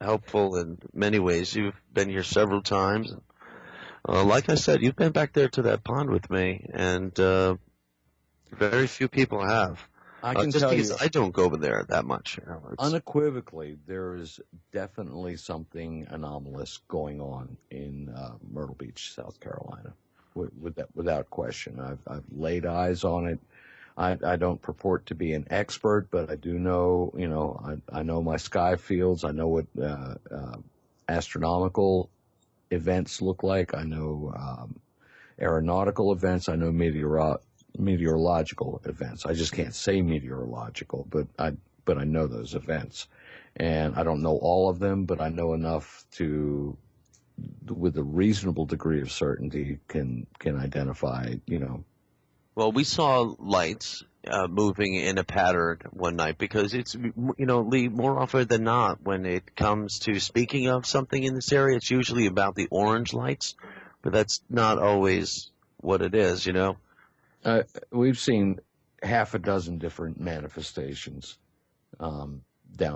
helpful in many ways. You've been here several times. Like I said, you've been back there to that pond with me, and very few people have. I can just tell because you, I don't go over there that much. Unequivocally, there is definitely something anomalous going on in Myrtle Beach, South Carolina, without question. I've laid eyes on it. I don't purport to be an expert, but I do know, I know my sky fields. I know what astronomical events look like. I know aeronautical events. I know meteorological events. I just can't say meteorological, but I know those events. And I don't know all of them, but I know enough to, with a reasonable degree of certainty, can identify, Well, we saw lights moving in a pattern one night because it's, Lee, more often than not, when it comes to speaking of something in this area, it's usually about the orange lights, but that's not always what it is, We've seen half a dozen different manifestations down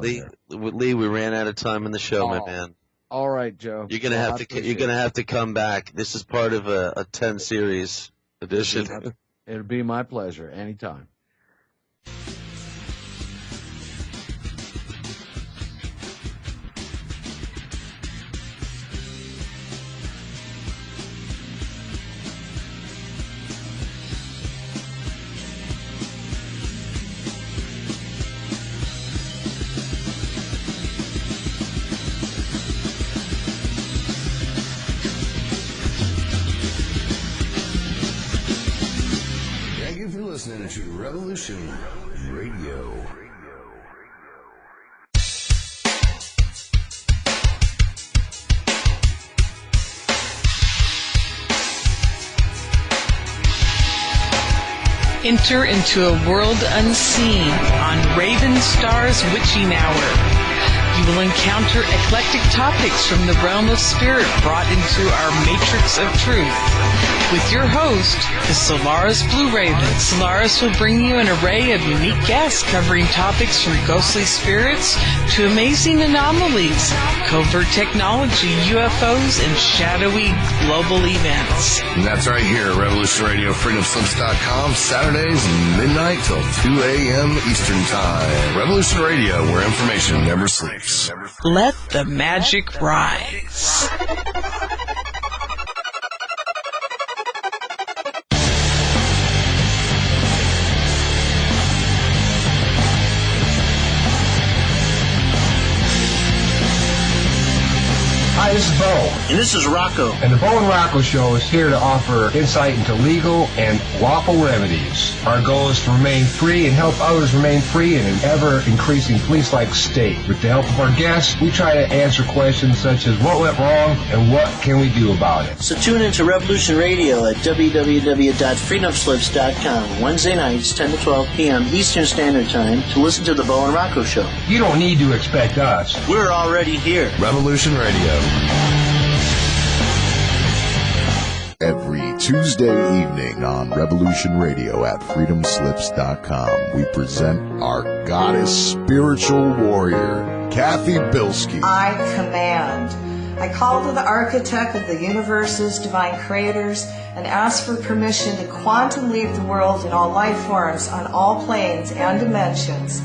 there. Lee, we ran out of time in the show, my man. All right, Joe. You're gonna have to come back. This is part of a 10 series edition. It'll be my pleasure anytime. Listening to Revolution Radio. Enter into a world unseen on Raven Star's Witching Hour. You will encounter eclectic topics from the realm of spirit brought into our matrix of truth. With your host, the Solaris Blue Raven. Solaris will bring you an array of unique guests covering topics from ghostly spirits to amazing anomalies, covert technology, UFOs, and shadowy global events. And that's right here at Revolution Radio, freedomslips.com, Saturdays midnight till 2 a.m. Eastern Time. Revolution Radio, where information never sleeps. Let the magic rise. Hi, this is Bo. And this is Rocco. And the Bo and Rocco Show is here to offer insight into legal and lawful remedies. Our goal is to remain free and help others remain free in an ever-increasing police-like state. With the help of our guests, we try to answer questions such as what went wrong and what can we do about it. So tune into Revolution Radio at www.freedomslips.com Wednesday nights, 10 to 12 p.m. Eastern Standard Time to listen to the Bo and Rocco Show. You don't need to expect us. We're already here. Revolution Radio. Every Tuesday evening on Revolution Radio at freedomslips.com, we present our goddess spiritual warrior, Kathy Bilski. I command. I call to the architect of the universe's divine creators and ask for permission to quantum leap the world in all life forms on all planes and dimensions